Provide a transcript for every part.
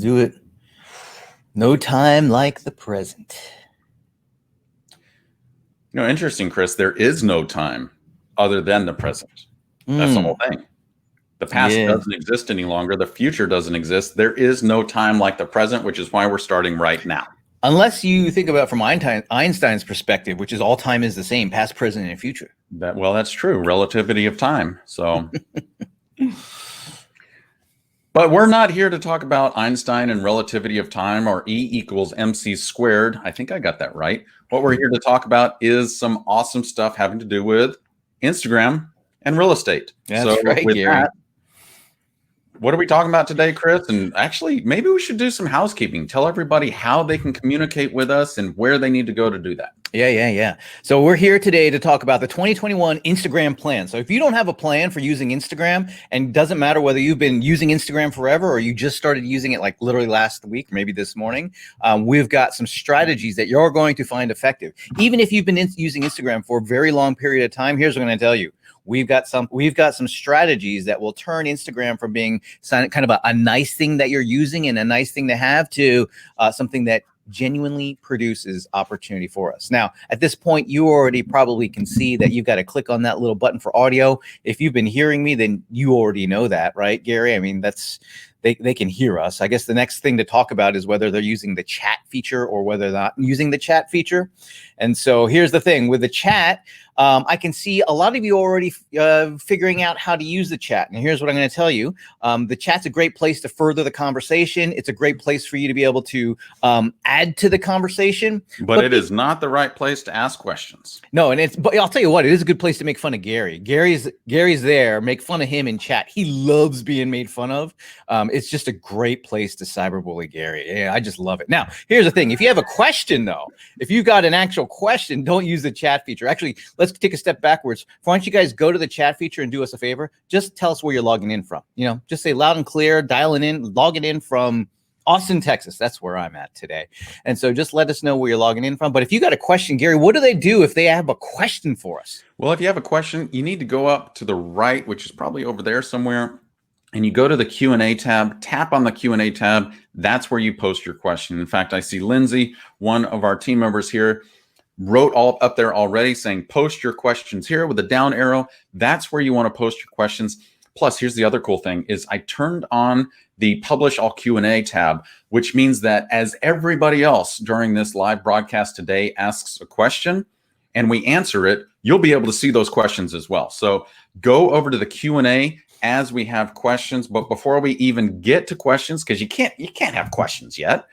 Do it. No time like the present. Interesting, Chris. There is no time other than the present. That's the whole thing. The past doesn't exist any longer. The future doesn't exist. There is no time like the present, which is why we're starting right now. Unless you think about it from Einstein's perspective, which is all time is the same, past, present, and future. That's true. Relativity of time. So, but we're not here to talk about Einstein and relativity of time or E equals MC squared. I think I got that right. What we're here to talk about is some awesome stuff having to do with Instagram and real estate. That's right, Gary. What are we talking about today, Chris? And actually, maybe we should do some housekeeping. Tell everybody how they can communicate with us and where they need to go to do that. Yeah. So we're here today to talk about the 2021 Instagram plan. So if you don't have a plan for using Instagram, and it doesn't matter whether you've been using Instagram forever or you just started using it like literally last week, maybe this morning, we've got some strategies that you're going to find effective. Even if you've been using Instagram for a very long period of time, here's what I'm going to tell you. We've got some strategies that will turn Instagram from being kind of a nice thing that you're using and a nice thing to have to something that genuinely produces opportunity for us. Now, at this point, you already probably can see that you've got to click on that little button for audio. If you've been hearing me, then you already know that, right, Gary? I mean, they can hear us. I guess the next thing to talk about is whether they're using the chat feature or whether they're not using the chat feature. And so here's the thing with the chat. I can see a lot of you already figuring out how to use the chat. And here's what I'm going to tell you. The chat's a great place to further the conversation. It's a great place for you to be able to add to the conversation. But it is not the right place to ask questions. No, but I'll tell you what, it is a good place to make fun of Gary. Gary's there. Make fun of him in chat. He loves being made fun of. It's just a great place to cyberbully Gary. Yeah, I just love it. Now, here's the thing. If you have a question, though, if you've got an actual question, don't use the chat feature. Actually, let's take a step backwards. Why don't you guys go to the chat feature and do us a favor? Just tell us where you're logging in from. Just say loud and clear, dialing in, logging in from Austin, Texas. That's where I'm at today. And so just let us know where you're logging in from. But if you got a question, Gary, what do they do if they have a question for us? Well, if you have a question, you need to go up to the right, which is probably over there somewhere. And you go to the Q&A tab, tap on the Q&A tab. That's where you post your question. In fact, I see Lindsay, one of our team members here, wrote all up there already saying, post your questions here with a down arrow. That's where you want to post your questions. Plus, here's the other cool thing is I turned on the publish all Q&A tab, which means that as everybody else during this live broadcast today asks a question and we answer it, you'll be able to see those questions as well. So go over to the Q&A as we have questions. But before we even get to questions, because you can't have questions yet.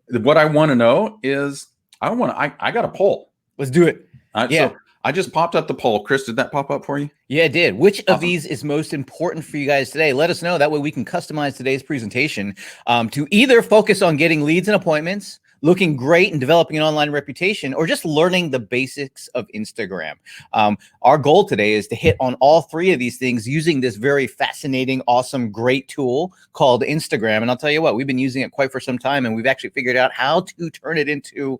What I want to know is I got a poll. Let's do it. So I just popped up the poll. Chris, did that pop up for you? Yeah, it did. Which of these is most important for you guys today? Let us know. That way we can customize today's presentation to either focus on getting leads and appointments, looking great and developing an online reputation, or just learning the basics of Instagram. Our goal today is to hit on all three of these things using this very fascinating, awesome, great tool called Instagram. And I'll tell you what, we've been using it quite for some time, and we've actually figured out how to turn it into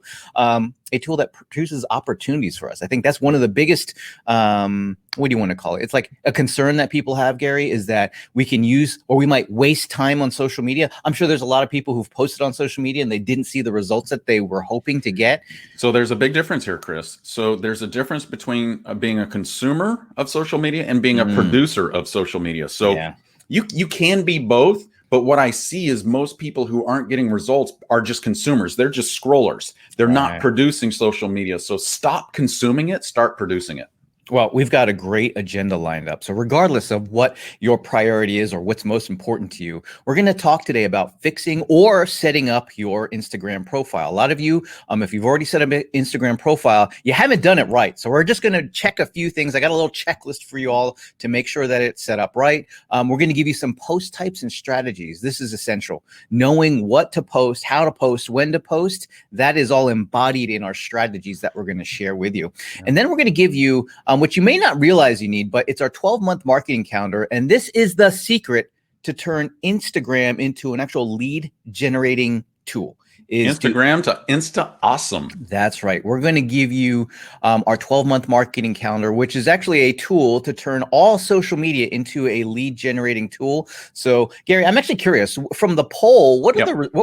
a tool that produces opportunities for us. I think that's one of the biggest, what do you want to call it? It's like a concern that people have, Gary, is that we can use, or we might waste time on social media. I'm sure there's a lot of people who've posted on social media and they didn't see the results that they were hoping to get. So there's a big difference here, Chris. So there's a difference between being a consumer of social media and being a producer of social media. So you can be both. But what I see is most people who aren't getting results are just consumers. They're just scrollers. They're not producing social media. So stop consuming it, start producing it. Well, we've got a great agenda lined up. So regardless of what your priority is or what's most important to you, we're going to talk today about fixing or setting up your Instagram profile. A lot of you, if you've already set up an Instagram profile, you haven't done it right. So we're just going to check a few things. I got a little checklist for you all to make sure that it's set up right. We're going to give you some post types and strategies. This is essential. Knowing what to post, how to post, when to post, that is all embodied in our strategies that we're going to share with you. And then we're going to give you which you may not realize you need, but it's our 12-month marketing calendar. And this is the secret to turn Instagram into an actual lead generating tool. Is Instagram to Insta Awesome. That's right. We're going to give you our 12-month marketing calendar, which is actually a tool to turn all social media into a lead generating tool. So, Gary, I'm actually curious from the poll. What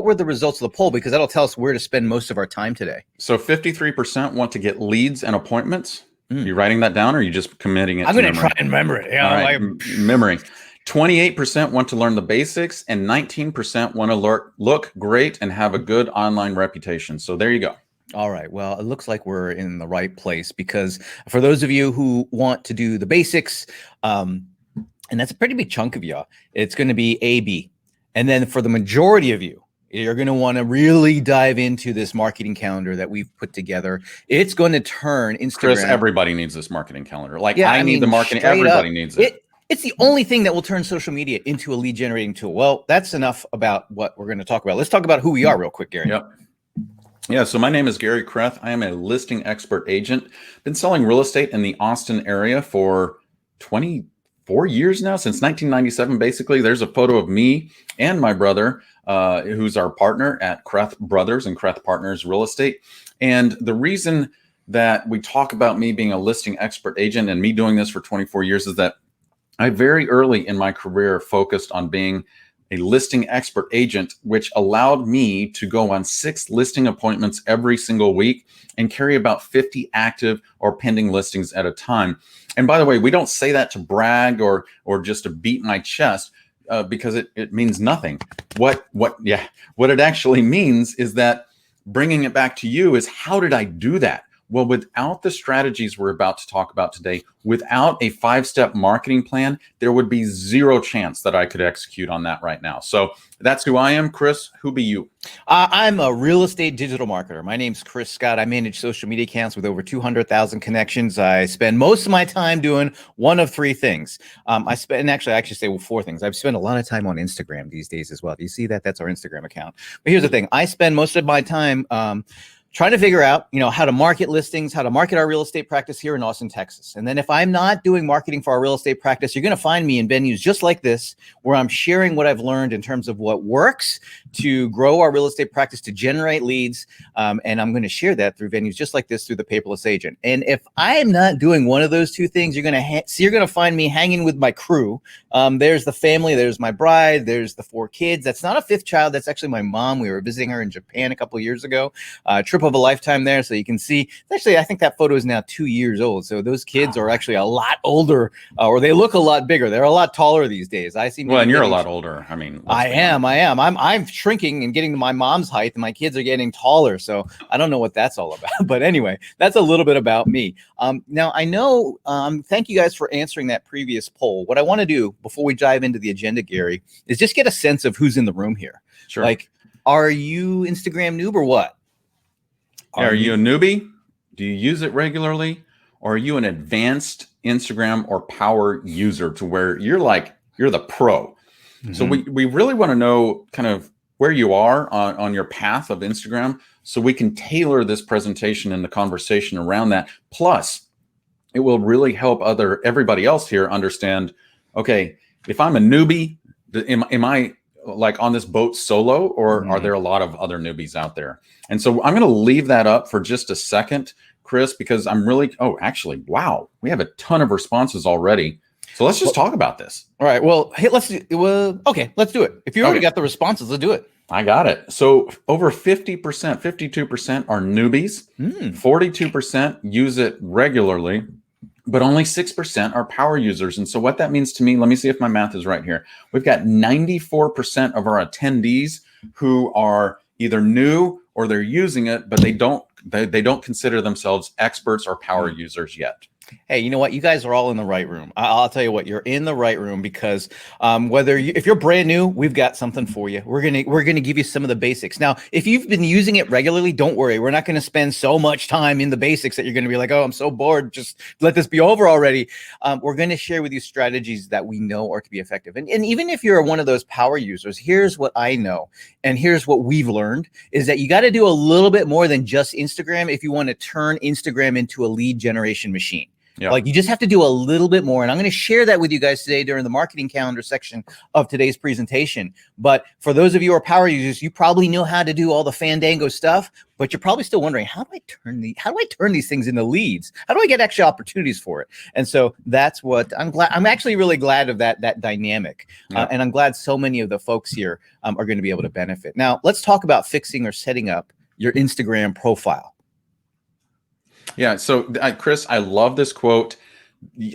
were the results of the poll? Because that'll tell us where to spend most of our time today. So 53% want to get leads and appointments. You writing that down, or are you just committing it? I'm going to try and remember it. All right, memory. 28% want to learn the basics, and 19% want to look great and have a good online reputation. So there you go. All right. Well, it looks like we're in the right place, because for those of you who want to do the basics, and that's a pretty big chunk of y'all, it's going to be A, B. And then for the majority of you, you're going to want to really dive into this marketing calendar that we've put together. It's going to turn Instagram. Chris, everybody needs this marketing calendar. Like, I need the marketing. Everybody needs it. It's the only thing that will turn social media into a lead generating tool. Well, that's enough about what we're going to talk about. Let's talk about who we are real quick, Gary. Yep. Yeah, so my name is Gary Kreth. I am a listing expert agent. Been selling real estate in the Austin area for 24 years now, since 1997, basically. There's a photo of me and my brother, who's our partner at Kreth Brothers and Kreth Partners Real Estate. And the reason that we talk about me being a listing expert agent and me doing this for 24 years is that I very early in my career focused on being a listing expert agent, which allowed me to go on 6 listing appointments every single week and carry about 50 active or pending listings at a time. And by the way, we don't say that to brag or just to beat my chest, because it means nothing. What it actually means is that bringing it back to you is, how did I do that? Well, without the strategies we're about to talk about today, without a 5-step marketing plan, there would be zero chance that I could execute on that right now. So that's who I am. Chris, who be you? I'm a real estate digital marketer. My name's Chris Scott. I manage social media accounts with over 200,000 connections. I spend most of my time doing one of 3 things. I actually say 4 things. I've spent a lot of time on Instagram these days as well. Do you see that? That's our Instagram account. But here's the thing. I spend most of my time trying to figure out, how to market listings, how to market our real estate practice here in Austin, Texas. And then if I'm not doing marketing for our real estate practice, you're going to find me in venues just like this, where I'm sharing what I've learned in terms of what works to grow our real estate practice, to generate leads. And I'm going to share that through venues just like this, through the Paperless Agent. And if I am not doing one of those 2 things, you're going to find me hanging with my crew. There's the family, there's my bride, there's the 4 kids. That's not a 5th child. That's actually my mom. We were visiting her in Japan a couple of years ago. Trip of a lifetime there. So you can see, actually, I think that photo is now 2 years old. So those kids are actually a lot older, or they look a lot bigger. They're a lot taller these days. I seem. Well, and you're a lot older. I mean, I am. I'm shrinking and getting to my mom's height, and my kids are getting taller. So I don't know what that's all about. But anyway, that's a little bit about me. Now I know. Thank you guys for answering that previous poll. What I want to do before we dive into the agenda, Gary, is just get a sense of who's in the room here. Sure. Like, are you Instagram noob or what? Are you a newbie? Do you use it regularly? Or are you an advanced Instagram or power user to where you're the pro? Mm-hmm. So we really want to know kind of where you are on your path of Instagram, so we can tailor this presentation and the conversation around that. Plus, it will really help everybody else here understand, okay, if I'm a newbie, am I like on this boat solo, or are there a lot of other newbies out there? And so I'm going to leave that up for just a second, Chris, because I'm really, wow, we have a ton of responses already. So let's just talk about this. All right. Well, hey, let's do it. If you already got the responses, let's do it. I got it. So over 50%, 52% are newbies. 42% use it regularly, but only 6% are power users. And so what that means to me, let me see if my math is right here. We've got 94% of our attendees who are either new or they're using it, but they don't consider themselves experts or power users yet. Hey, you know what? You guys are all in the right room. I'll tell you what, you're in the right room, because if you're brand new, we've got something for you. We're gonna give you some of the basics. Now, if you've been using it regularly, don't worry. We're not going to spend so much time in the basics that you're going to be like, oh, I'm so bored. Just let this be over already. We're going to share with you strategies that we know are to be effective. And even if you're one of those power users, here's what I know, and here's what we've learned, is that you got to do a little bit more than just Instagram if you want to turn Instagram into a lead generation machine. Yeah. Like you just have to do a little bit more. And I'm going to share that with you guys today during the marketing calendar section of today's presentation. But for those of you who are power users, you probably know how to do all the Fandango stuff, but you're probably still wondering, how do I turn these things into leads? How do I get extra opportunities for it? And so that's what I'm actually really glad of that dynamic. Yeah. And I'm glad so many of the folks here are going to be able to benefit. Now let's talk about fixing or setting up your Instagram profile. Yeah. So, Chris, I love this quote.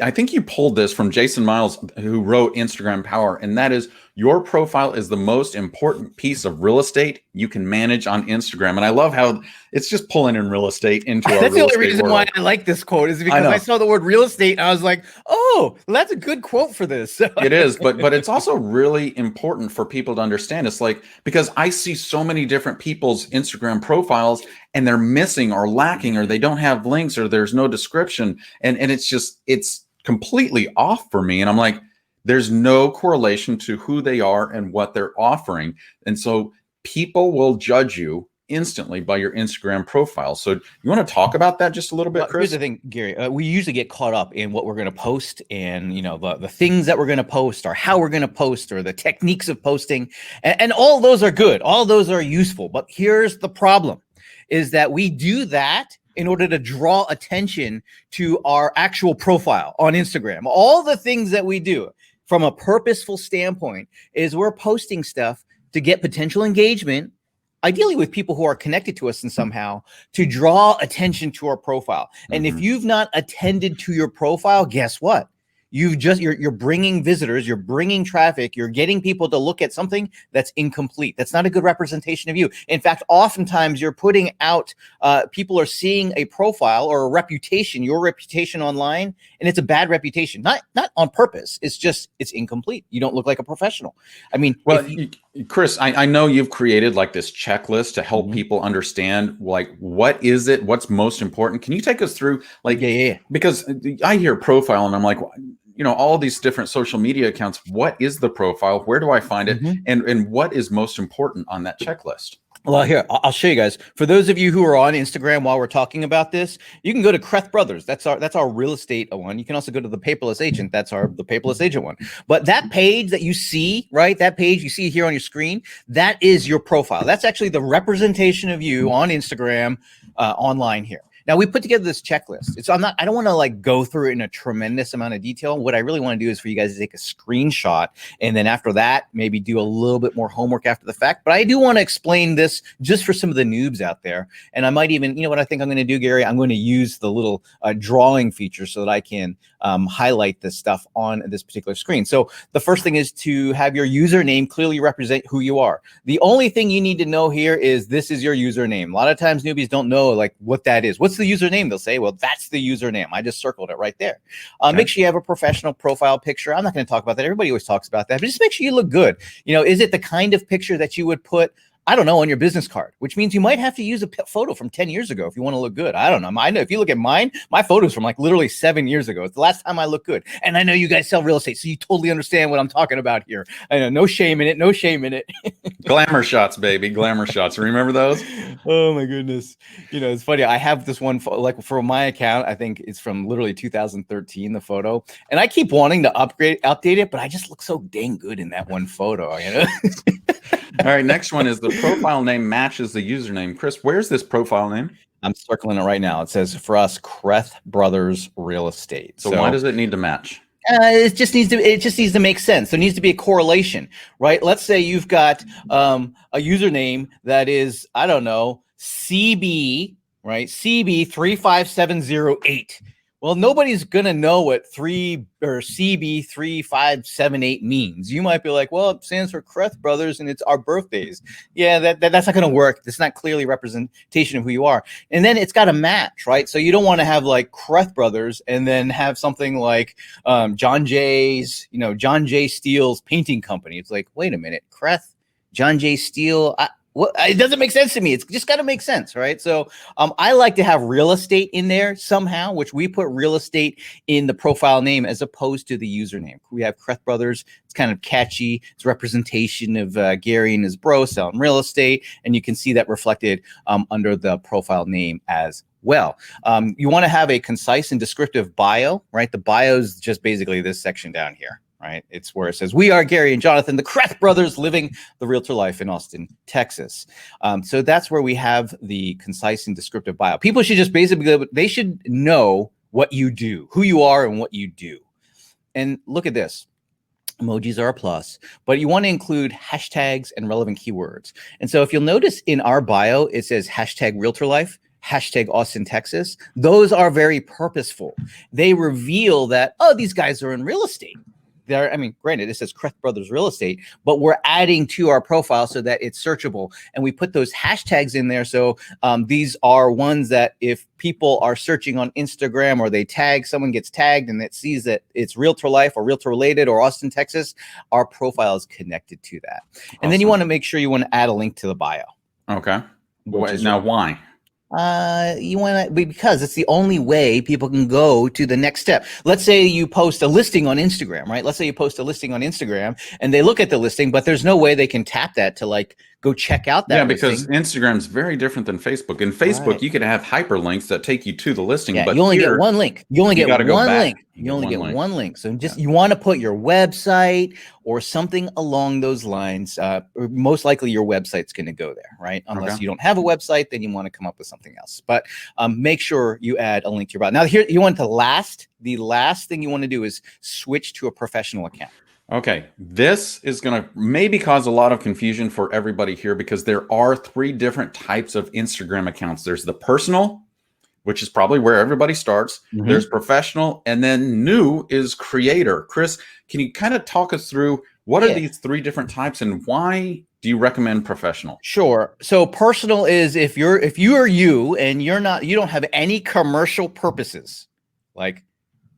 I think you pulled this from Jason Miles, who wrote Instagram Power, and that is, your profile is the most important piece of real estate you can manage on Instagram. And I love how it's just pulling in real estate into our That's the real only estate reason world. why I like this quote is because I saw the word real estate and I was like, oh, that's a good quote for this. It is, but it's also really important for people to understand. It's like, because I see so many different people's Instagram profiles and they're missing or lacking, or they don't have links, or there's no description. And it's completely off for me. And I'm like, there's no correlation to who they are and what they're offering. And so people will judge you instantly by your Instagram profile. So you want to talk about that just a little bit, Chris? Here's the thing, Gary. We usually get caught up in what we're going to post, and the things that we're going to post, or how we're going to post, or the techniques of posting, and all those are good. All those are useful. But here's the problem: is that we do that in order to draw attention to our actual profile on Instagram. All the things that we do from a purposeful standpoint is we're posting stuff to get potential engagement, ideally with people who are connected to us in somehow, to draw attention to our profile. And if you've not attended to your profile, guess what? You're bringing visitors, you're bringing traffic, you're getting people to look at something that's incomplete. That's not a good representation of you. In fact, oftentimes you're putting out, people are seeing a profile or a reputation, your reputation online, and it's a bad reputation. Not on purpose. It's just, it's incomplete. You don't look like a professional. I mean, well, Chris, I know you've created like this checklist to help people understand, like, what is it? What's most important? Can you take us through, like, yeah. Because I hear profile and I'm like, all these different social media accounts. What is the profile? Where do I find it? And what is most important on that checklist? Well, here, I'll show you guys. For those of you who are on Instagram while we're talking about this, you can go to Kreth Brothers. That's our real estate one. You can also go to the Paperless Agent. That's the Paperless Agent one. But that page that you see, right? That page you see here on your screen, that is your profile. That's actually the representation of you on Instagram, online here. Now we put together this checklist. I don't want to like go through it in a tremendous amount of detail. What I really want to do is for you guys to take a screenshot, and then after that, maybe do a little bit more homework after the fact. But I do want to explain this just for some of the noobs out there. And I might even, what I think I'm going to do, Gary, I'm going to use the little drawing feature so that I can highlight this stuff on this particular screen. So the first thing is to have your username clearly represent who you are. The only thing you need to know here is this is your username. A lot of times newbies don't know like what that is. What's the username? They'll say, well, that's the username. I just circled it right there. Okay. Make sure you have a professional profile picture. I'm not going to talk about that. Everybody always talks about that, but just make sure you look good. Is it the kind of picture that you would put, I don't know, on your business card, which means you might have to use a photo from 10 years ago if you want to look good. I don't know. I know if you look at mine, my photos from like literally 7 years ago. It's the last time I look good. And I know you guys sell real estate, so you totally understand what I'm talking about here. I know, no shame in it. No shame in it. Glamour shots, baby. Glamour shots. Remember those? Oh my goodness. It's funny. I have this one, like for my account, I think it's from literally 2013, the photo. And I keep wanting to update it, but I just look so dang good in that one photo, All right, next one is the profile name matches the username. Chris, where's this profile name? I'm circling it right now. It says for us, Kreth Brothers Real Estate. So why does it need to match? It just needs to make sense. There needs to be a correlation, right? Let's say you've got a username that is, I don't know, CB, right? CB 35708. Well, nobody's going to know what CB 3578 means. You might be like, well, it stands for Kreth Brothers and it's our birthdays. Yeah, that's not going to work. It's not clearly representation of who you are. And then it's got to match, right? So you don't want to have like Kreth Brothers and then have something like John J. Steele's painting company. It's like, wait a minute, Kreth, John J. Steele. Well, it doesn't make sense to me. It's just got to make sense, right? So I like to have real estate in there somehow, which we put real estate in the profile name as opposed to the username. We have Kreth Brothers. It's kind of catchy. It's representation of Gary and his bro selling real estate, and you can see that reflected under the profile name as well. You want to have a concise and descriptive bio, right? The bio is just basically this section down here. Right. It's where it says, we are Gary and Jonathan, the Kreth brothers living the realtor life in Austin, Texas. So that's where we have the concise and descriptive bio. People should just basically, they should know what you do, who you are and what you do. And look at this. Emojis are a plus, but you want to include hashtags and relevant keywords. And so if you'll notice in our bio, it says hashtag realtor life, hashtag Austin, Texas. Those are very purposeful. They reveal that, oh, these guys are in real estate. I mean, granted, it says Kreth Brothers Real Estate, but we're adding to our profile so that it's searchable. And we put those hashtags in there. So these are ones that if people are searching on Instagram or they tag, someone gets tagged and it sees that it's Realtor Life or Realtor Related or Austin, Texas, our profile is connected to that. And then you want to make sure you want to add a link to the bio. Okay. Now, why? You want to, because it's the only way people can go to the next step. Let's say you post a listing on Instagram, right? Let's say you post a listing on Instagram and they look at the listing, but there's no way they can tap that to like go check out that. Yeah, because Instagram is very different than Facebook. In Facebook, you can have hyperlinks that take you to the listing, yeah, but you only get one link. You only get one link. You only get one link. So just you want to put your website or something along those lines. Most likely your website's going to go there, right? Unless you don't have a website, then you want to come up with something else. But make sure you add a link to your bio. Now here you want to the last thing you want to do is switch to a professional account. Okay, this is going to maybe cause a lot of confusion for everybody here because there are 3 different types of Instagram accounts. There's the personal, which is probably where everybody starts. Mm-hmm. There's professional, and then new is creator. Chris, can you kind of talk us through what are these 3 different types and why do you recommend professional? Sure. So personal is if you are you and you don't have any commercial purposes, like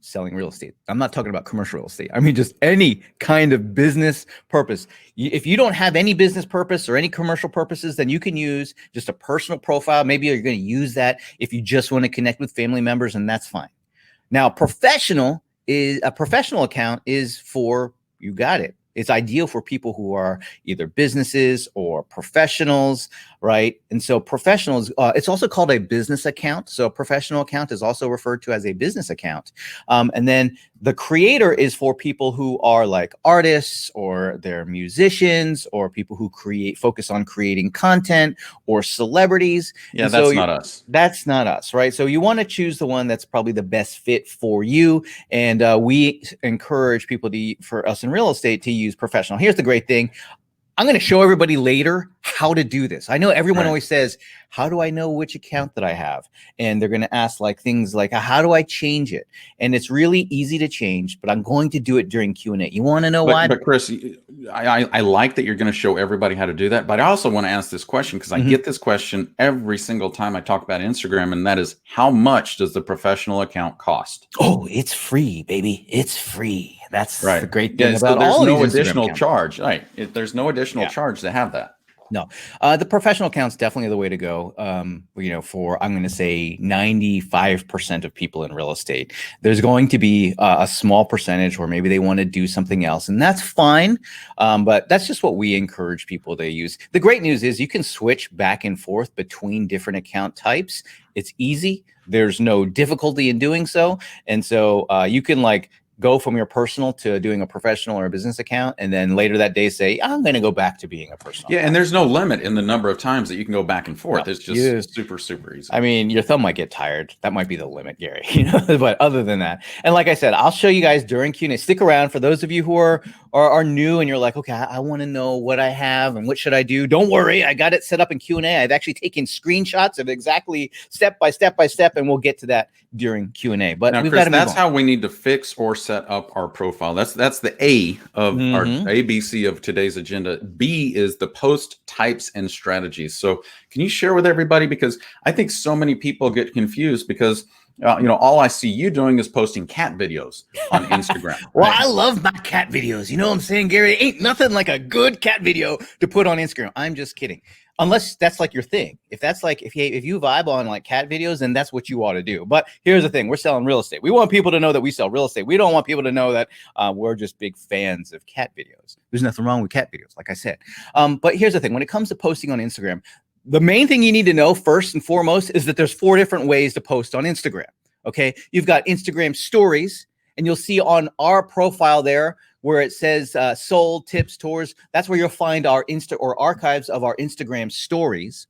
selling real estate. I'm not talking about commercial real estate. I mean, just any kind of business purpose. If you don't have any business purpose or any commercial purposes, then you can use just a personal profile. Maybe you're going to use that if you just want to connect with family members, and that's fine. Now, professional account is for, you got it. It's ideal for people who are either businesses or professionals, right? And so professionals, it's also called a business account. So a professional account is also referred to as a business account. And then the creator is for people who are like artists or they're musicians or people who focus on creating content or celebrities. Yeah, that's not us. That's not us, right? So you want to choose the one that's probably the best fit for you. And we encourage people for us in real estate to use professional. Here's the great thing. I'm going to show everybody later how to do this. I know everyone always says, how do I know which account that I have? And they're going to ask like things like, how do I change it? And it's really easy to change, but I'm going to do it during Q&A. You want to know why? But Chris, I like that you're going to show everybody how to do that. But I also want to ask this question because I get this question every single time I talk about Instagram. And that is, how much does the professional account cost? Oh, it's free, baby. It's free. That's the great thing so about there's all no these additional charge. Right. There's no additional charge to have that. No, the professional account's definitely the way to go. For I'm going to say 95% of people in real estate, there's going to be a small percentage where maybe they want to do something else, and that's fine. But that's just what we encourage people to use. The great news is you can switch back and forth between different account types. It's easy. There's no difficulty in doing so, and so you can go from your personal to doing a professional or a business account. And then later that day say, I'm going to go back to being a personal. Yeah. And there's no limit in the number of times that you can go back and forth. No, it's just super, super easy. I mean, your thumb might get tired. That might be the limit, Gary, but other than that, and like I said, I'll show you guys during Q&A. Stick around for those of you who are new and you're like, okay, I want to know what I have and what should I do? Don't worry. I got it set up in Q&A. I've actually taken screenshots of exactly step by step, and we'll get to that during Q&A. But now, we've Chris, got to that's how we need to fix or set up our profile. That's the A of our ABC of today's agenda. B is the post types and strategies. So can you share with everybody, because I think so many people get confused because All I see you doing is posting cat videos on Instagram. Well, right? I love my cat videos. You know what I'm saying, Gary? Ain't nothing like a good cat video to put on Instagram. I'm just kidding. Unless that's like your thing. If that's like if you vibe on like cat videos, then that's what you ought to do. But here's the thing: we're selling real estate. We want people to know that we sell real estate. We don't want people to know that we're just big fans of cat videos. There's nothing wrong with cat videos, like I said. But here's the thing: when it comes to posting on Instagram, the main thing you need to know first and foremost is that there's 4 different ways to post on Instagram. Okay, you've got Instagram stories, and you'll see on our profile there where it says sold, tips, tours. That's where you'll find our archives of our Instagram stories.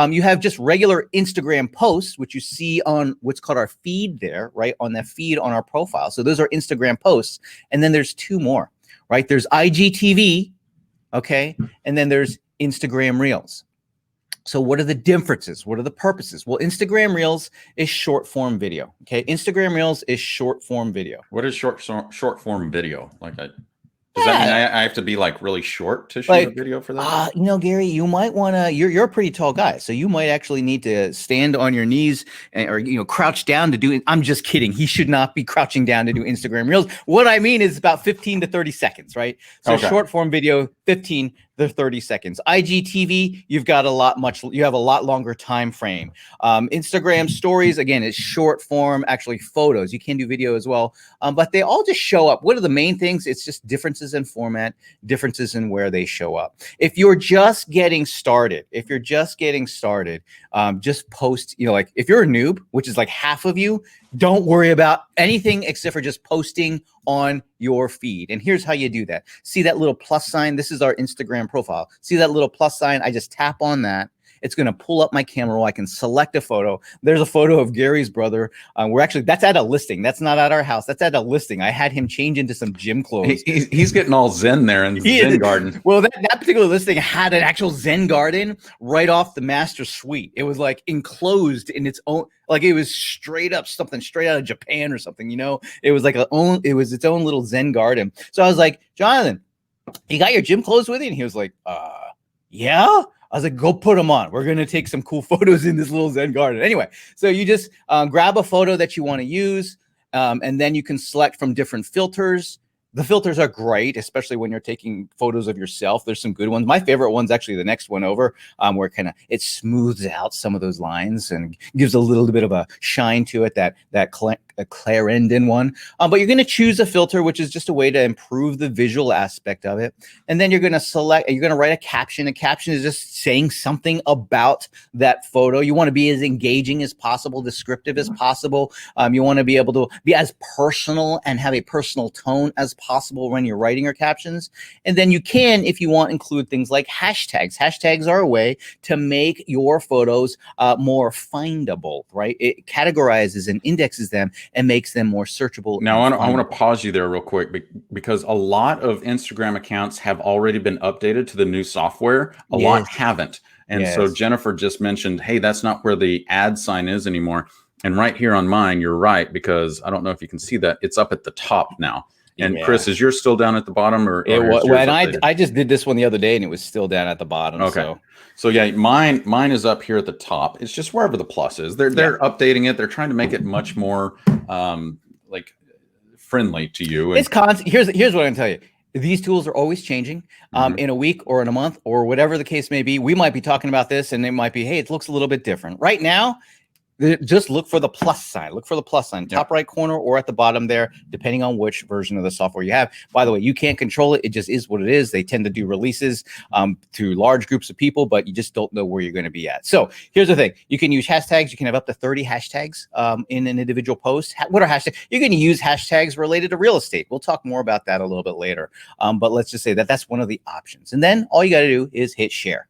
You have just regular Instagram posts, which you see on what's called our feed there, right? On that feed on our profile. So those are Instagram posts. And then there's 2 more, right? There's IGTV, okay? And then there's Instagram Reels. So what are the differences? What are the purposes? Well, Instagram Reels is short form video. Okay. Instagram Reels is short form video. What is short form video? Does that mean I have to be like really short to shoot a video for that? Gary, you might want to, you're a pretty tall guy. So you might actually need to stand on your knees or crouch down to do it. I'm just kidding. He should not be crouching down to do Instagram Reels. What I mean is about 15 to 30 seconds, right? So okay. Short form video, 15 to 30 seconds. IGTV, you have a lot longer time frame. Instagram stories, again, is short form, actually photos. You can do video as well, but they all just show up. What are the main things? It's just differences in format, differences in where they show up. If you're just getting started, just post, like if you're a noob, which is like half of you, don't worry about anything except for just posting on your feed. And here's how you do that. See that little plus sign? This is our Instagram profile. See that little plus sign? I just tap on that. It's going to pull up my camera roll. I can select a photo. There's a photo of Gary's brother. That's at a listing. That's not at our house. That's at a listing. I had him change into some gym clothes. He's getting all zen there in the Zen garden. Well, that particular listing had an actual Zen garden right off the master suite. It was like enclosed in its own, like it was something straight out of Japan or something, It was like it was its own little Zen garden. So I was like, Jonathan, you got your gym clothes with you? And he was like, yeah. I was like, go put them on. We're going to take some cool photos in this little Zen garden. Anyway, so you just grab a photo that you want to use, and then you can select from different filters. The filters are great, especially when you're taking photos of yourself. There's some good ones. My favorite one's actually the next one over, where it smooths out some of those lines and gives a little bit of a shine to it, that Clarendon one. But you're going to choose a filter, which is just a way to improve the visual aspect of it. And then you're going to write a caption. A caption is just saying something about that photo. You want to be as engaging as possible, descriptive as possible. You want to be able to be as personal and have a personal tone as possible when you're writing your captions. And then you can, if you want, include things like hashtags. Hashtags are a way to make your photos more findable, right? It categorizes and indexes them and makes them more searchable. Now, I want to pause you there real quick because a lot of Instagram accounts have already been updated to the new software. A lot haven't. And so Jennifer just mentioned, hey, that's not where the ad sign is anymore. And right here on mine, you're right, because I don't know if you can see that. It's up at the top now. And Chris, is yours still down at the bottom? I just did this one the other day and it was still down at the bottom. Okay. So yeah, mine is up here at the top. It's just wherever the plus is. They're updating it. They're trying to make it much more friendly to you. Here's what I can tell you. These tools are always changing. In a week or in a month or whatever the case may be. We might be talking about this and it might be, hey, it looks a little bit different. Right now, just look for the plus sign. Look for the plus sign, top right corner or at the bottom there, depending on which version of the software you have. By the way, you can't control it. It just is what it is. They tend to do releases to large groups of people, but you just don't know where you're going to be at. So here's the thing. You can use hashtags. You can have up to 30 hashtags in an individual post. What are hashtags? You're going to use hashtags related to real estate. We'll talk more about that a little bit later. But let's just say that that's one of the options. And then all you got to do is hit share.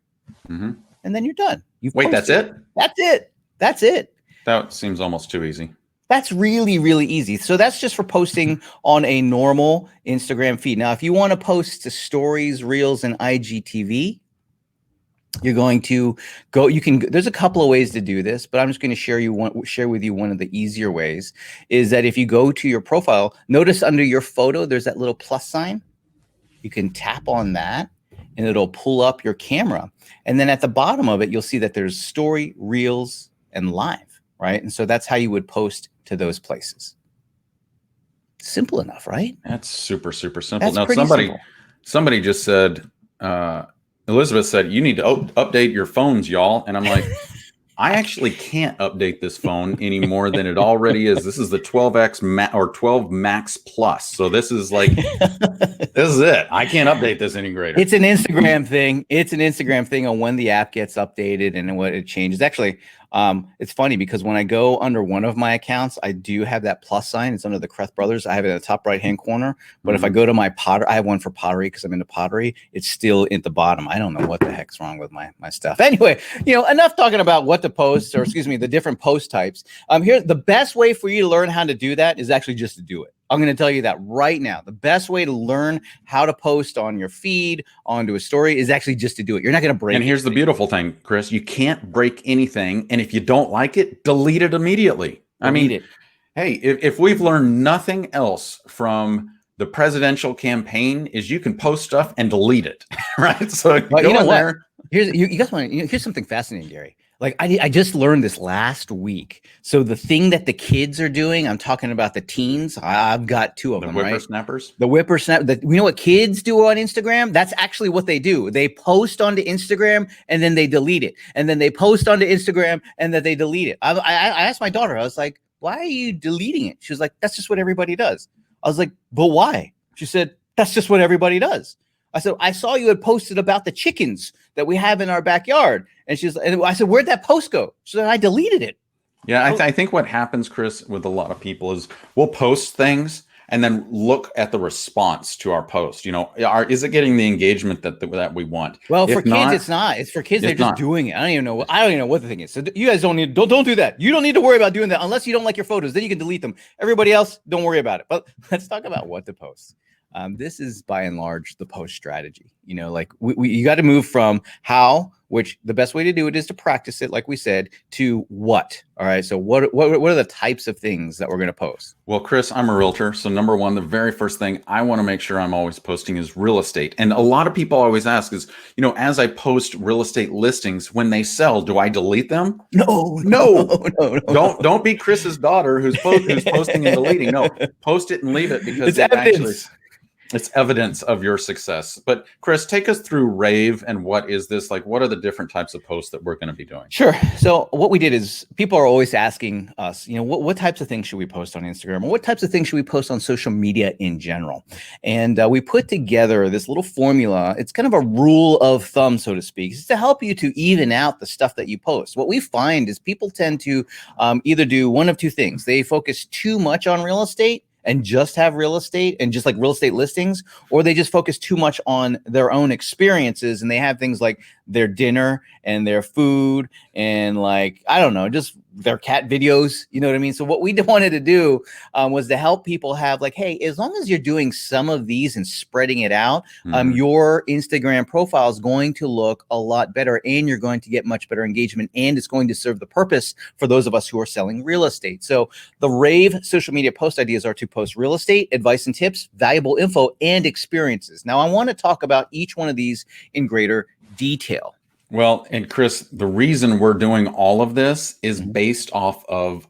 And then you're done. Wait, that's it? That's it. That's it. That seems almost too easy. That's really, really easy. So that's just for posting on a normal Instagram feed. Now, if you want to post to stories, reels, and IGTV, you're going to go, there's a couple of ways to do this, but I'm just going to share with you one of the easier ways is that if you go to your profile, notice under your photo, there's that little plus sign. You can tap on that and it'll pull up your camera. And then at the bottom of it, you'll see that there's story, reels, and live. right? And so that's how you would post to those places. Simple enough, right? That's super, super simple. That's Now, pretty simple. somebody just said, Elizabeth said, you need to update your phones, y'all. And I'm like, I actually can't update this phone any more than it already is. This is the 12X or 12 Max Plus. So this is like, this is it. I can't update this any greater. It's an Instagram thing. It's an Instagram thing on when the app gets updated and what it changes. Actually, it's funny because when I go under one of my accounts, I do have that plus sign. It's under the Kreth Brothers. I have it in the top right-hand corner. But if I go to my Potter, I have one for pottery because I'm into pottery. It's still at the bottom. I don't know what the heck's wrong with my stuff. Anyway, enough talking about what to post, or excuse me, the different post types. Here, the best way for you to learn how to do that is actually just to do it. I'm going to tell you that right now. The best way to learn how to post on your feed, onto a story, is actually just to do it. You're not going to break it. And here's the beautiful thing, Chris. You can't break anything. And if you don't like it, delete it immediately. Hey, if we've learned nothing else from the presidential campaign, is you can post stuff and delete it, right? So go in there. Here's something fascinating, Gary. Like I just learned this last week. So the thing that the kids are doing, I'm talking about the teens. I've got two of them, right? The whippersnappers. The whippersnapper. We know what kids do on Instagram. That's actually what they do. They post onto Instagram and then they delete it, and then they post onto Instagram and then they delete it. I asked my daughter. I was like, "Why are you deleting it?" She was like, "That's just what everybody does." I was like, "But why?" She said, "That's just what everybody does." I said, "I saw you had posted about the chickens that we have in our backyard." And I said, "Where'd that post go?" She said, "I deleted it." Yeah, I think what happens, Chris, with a lot of people is we'll post things and then look at the response to our post. Is it getting the engagement that we want? Well, for kids, it's not. It's for kids. They're just doing it. I don't even know what the thing is. So you guys don't do that. You don't need to worry about doing that unless you don't like your photos. Then you can delete them. Everybody else, don't worry about it. But let's talk about what to post. This is by and large the post strategy. You got to move from how, which the best way to do it is to practice it, like we said, to what. All right. So what are the types of things that we're going to post? Well, Chris, I'm a realtor. So number one, the very first thing I want to make sure I'm always posting is real estate. And a lot of people always ask is, as I post real estate listings, when they sell, do I delete them? No. Don't be Chris's daughter who's posting and deleting. No, post it and leave it because it's evidence of your success. But Chris, take us through Rave and what is this? Like, what are the different types of posts that we're going to be doing? Sure. So what we did is people are always asking us, what types of things should we post on Instagram, or what types of things should we post on social media in general? And we put together this little formula. It's kind of a rule of thumb, so to speak. It's to help you to even out the stuff that you post. What we find is people tend to either do one of two things. They focus too much on real estate and just have real estate and just like real estate listings, or they just focus too much on their own experiences and they have things like their dinner and their food and just their cat videos, you know what I mean? So what we wanted to do was to help people have hey, as long as you're doing some of these and spreading it out, your Instagram profile is going to look a lot better and you're going to get much better engagement, and it's going to serve the purpose for those of us who are selling real estate. So the Rave social media post ideas are to post real estate, advice and tips, valuable info, and experiences. Now I want to talk about each one of these in greater detail. Well, and Chris, the reason we're doing all of this is based off of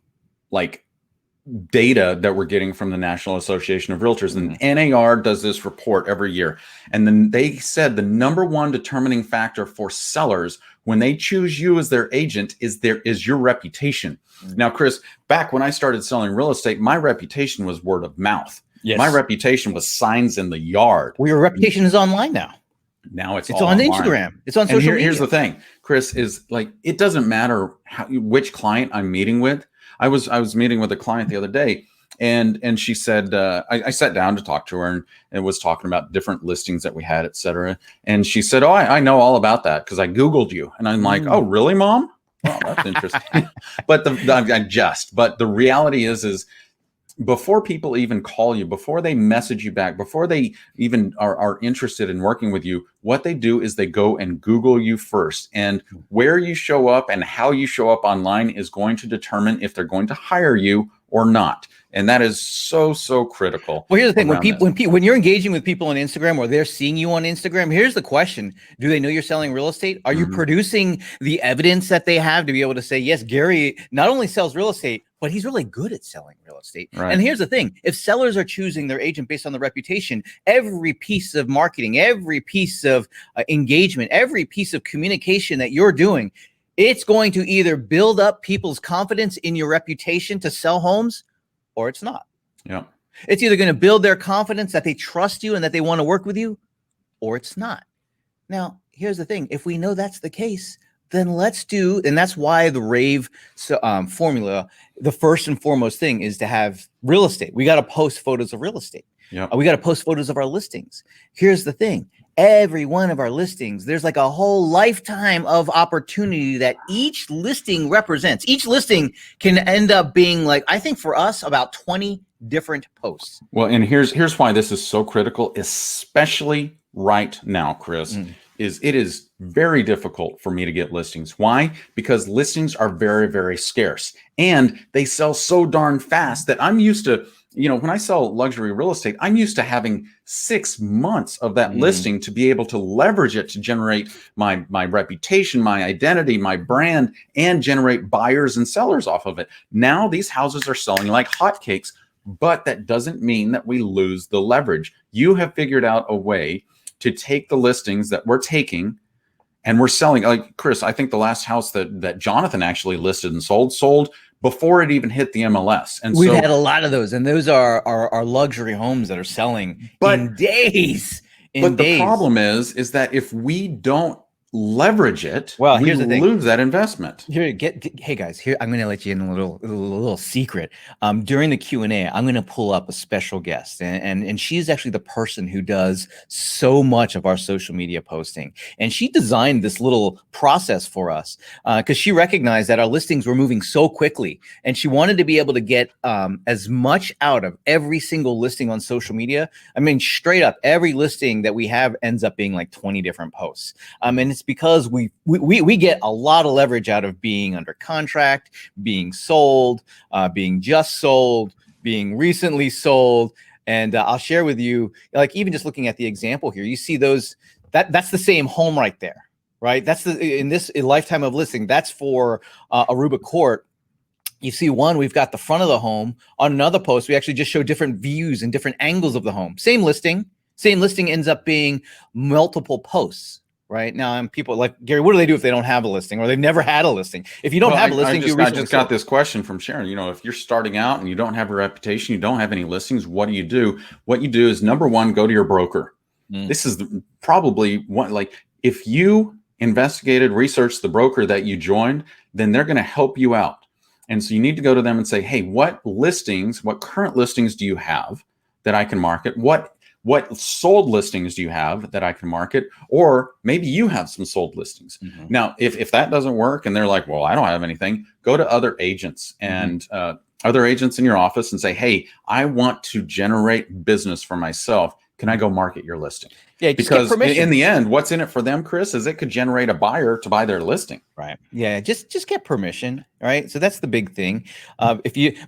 data that we're getting from the National Association of Realtors. And NAR does this report every year. And then they said the number one determining factor for sellers when they choose you as their agent is your reputation. Now, Chris, back when I started selling real estate, my reputation was word of mouth. Yes. My reputation was signs in the yard. Well, your reputation is online now. Now it's on online. Instagram. It's on social media. Here's the thing, Chris, is it doesn't matter which client I'm meeting with. I was meeting with a client the other day, and she said, I sat down to talk to her and was talking about different listings that we had, et cetera. And she said, "Oh, I know all about that because I Googled you." And I'm like, "Oh, really, Mom? Well, that's interesting." But the reality is before people even call you, before they message you back, before they even are interested in working with you, what they do is they go and Google you first. And where you show up and how you show up online is going to determine if they're going to hire you or not. And that is so critical. Well, here's the thing: around this. when you're engaging with people on Instagram or they're seeing you on Instagram, here's the question: do they know you're selling real estate? Are you producing the evidence that they have to be able to say, yes, Gary not only sells real estate, but he's really good at selling real estate? Right. And here's the thing: if sellers are choosing their agent based on the reputation, every piece of marketing, every piece of engagement, every piece of communication that you're doing, it's going to either build up people's confidence in your reputation to sell homes, or it's not. Yeah. It's either going to build their confidence that they trust you and that they want to work with you, or it's not. Now, here's the thing. If we know that's the case, then let's do, and that's why the RAVE formula, the first and foremost thing is to have real estate. We got to post photos of real estate. Yeah. We got to post photos of our listings. Here's the thing. Every one of our listings, there's like a whole lifetime of opportunity that each listing represents. Each listing can end up being like, I think for us, about 20 different posts. Well, and here's why this is so critical, especially right now, Chris, is it is very difficult for me to get listings. Why? Because listings are very scarce and they sell so darn fast that I'm used to, when I sell luxury real estate, I'm used to having 6 months of that listing to be able to leverage it to generate my reputation, my identity, my brand, and generate buyers and sellers off of it. Now these houses are selling like hotcakes, but that doesn't mean that we lose the leverage. You have figured out a way to take the listings that we're taking and we're selling. Like Chris, I think the last house that Jonathan actually listed and sold before it even hit the MLS. And we've had a lot of those, and those are luxury homes that are selling in days. The problem is that if we don't leverage it, well, we here's the thing. Lose that investment. Hey guys, here I'm going to let you in a little secret. During the Q&A, I'm going to pull up a special guest, and she's actually the person who does so much of our social media posting, and she designed this little process for us because she recognized that our listings were moving so quickly, and she wanted to be able to get as much out of every single listing on social media. I mean, straight up, every listing that we have ends up being like 20 different posts, and it's because we get a lot of leverage out of being under contract, being sold, being just sold, being recently sold. And I'll share with you, like even just looking at the example here, you see those, that's the same home right there, right? That's in this lifetime of listing, that's for Aruba Court. You see one, we've got the front of the home. On another post, we actually just show different views and different angles of the home. Same listing ends up being multiple posts. Right now, people like, Gary, what do they do if they don't have a listing or they've never had a listing? If you don't have a listing, I just got this question from Sharon. If you're starting out and you don't have a reputation, you don't have any listings, what do you do? What you do is, number one, go to your broker. This is probably one, like if you researched the broker that you joined, then they're going to help you out. And so you need to go to them and say, hey, what current listings do you have that I can market? What sold listings do you have that I can market? Or maybe you have some sold listings. Now, if that doesn't work and they're like, well, I don't have anything, go to other agents and other agents in your office and say, hey, I want to generate business for myself. Can I go market your listing? Yeah, because in the end, what's in it for them, Chris, is it could generate a buyer to buy their listing. Right. Yeah. Just get permission. Right. So that's the big thing.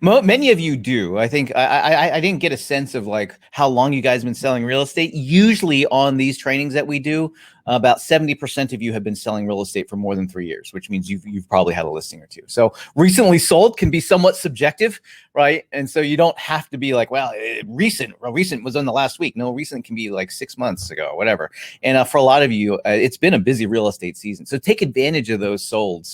Many of you do. I think I didn't get a sense of like how long you guys have been selling real estate. Usually on these trainings that we do, about 70% of you have been selling real estate for more than 3 years, which means you've probably had a listing or two. So recently sold can be somewhat subjective, right? And so you don't have to be like, well, recent was on the last week. No, recent can be like 6 months ago, whatever. And for a lot of you, it's been a busy real estate season. So take advantage of those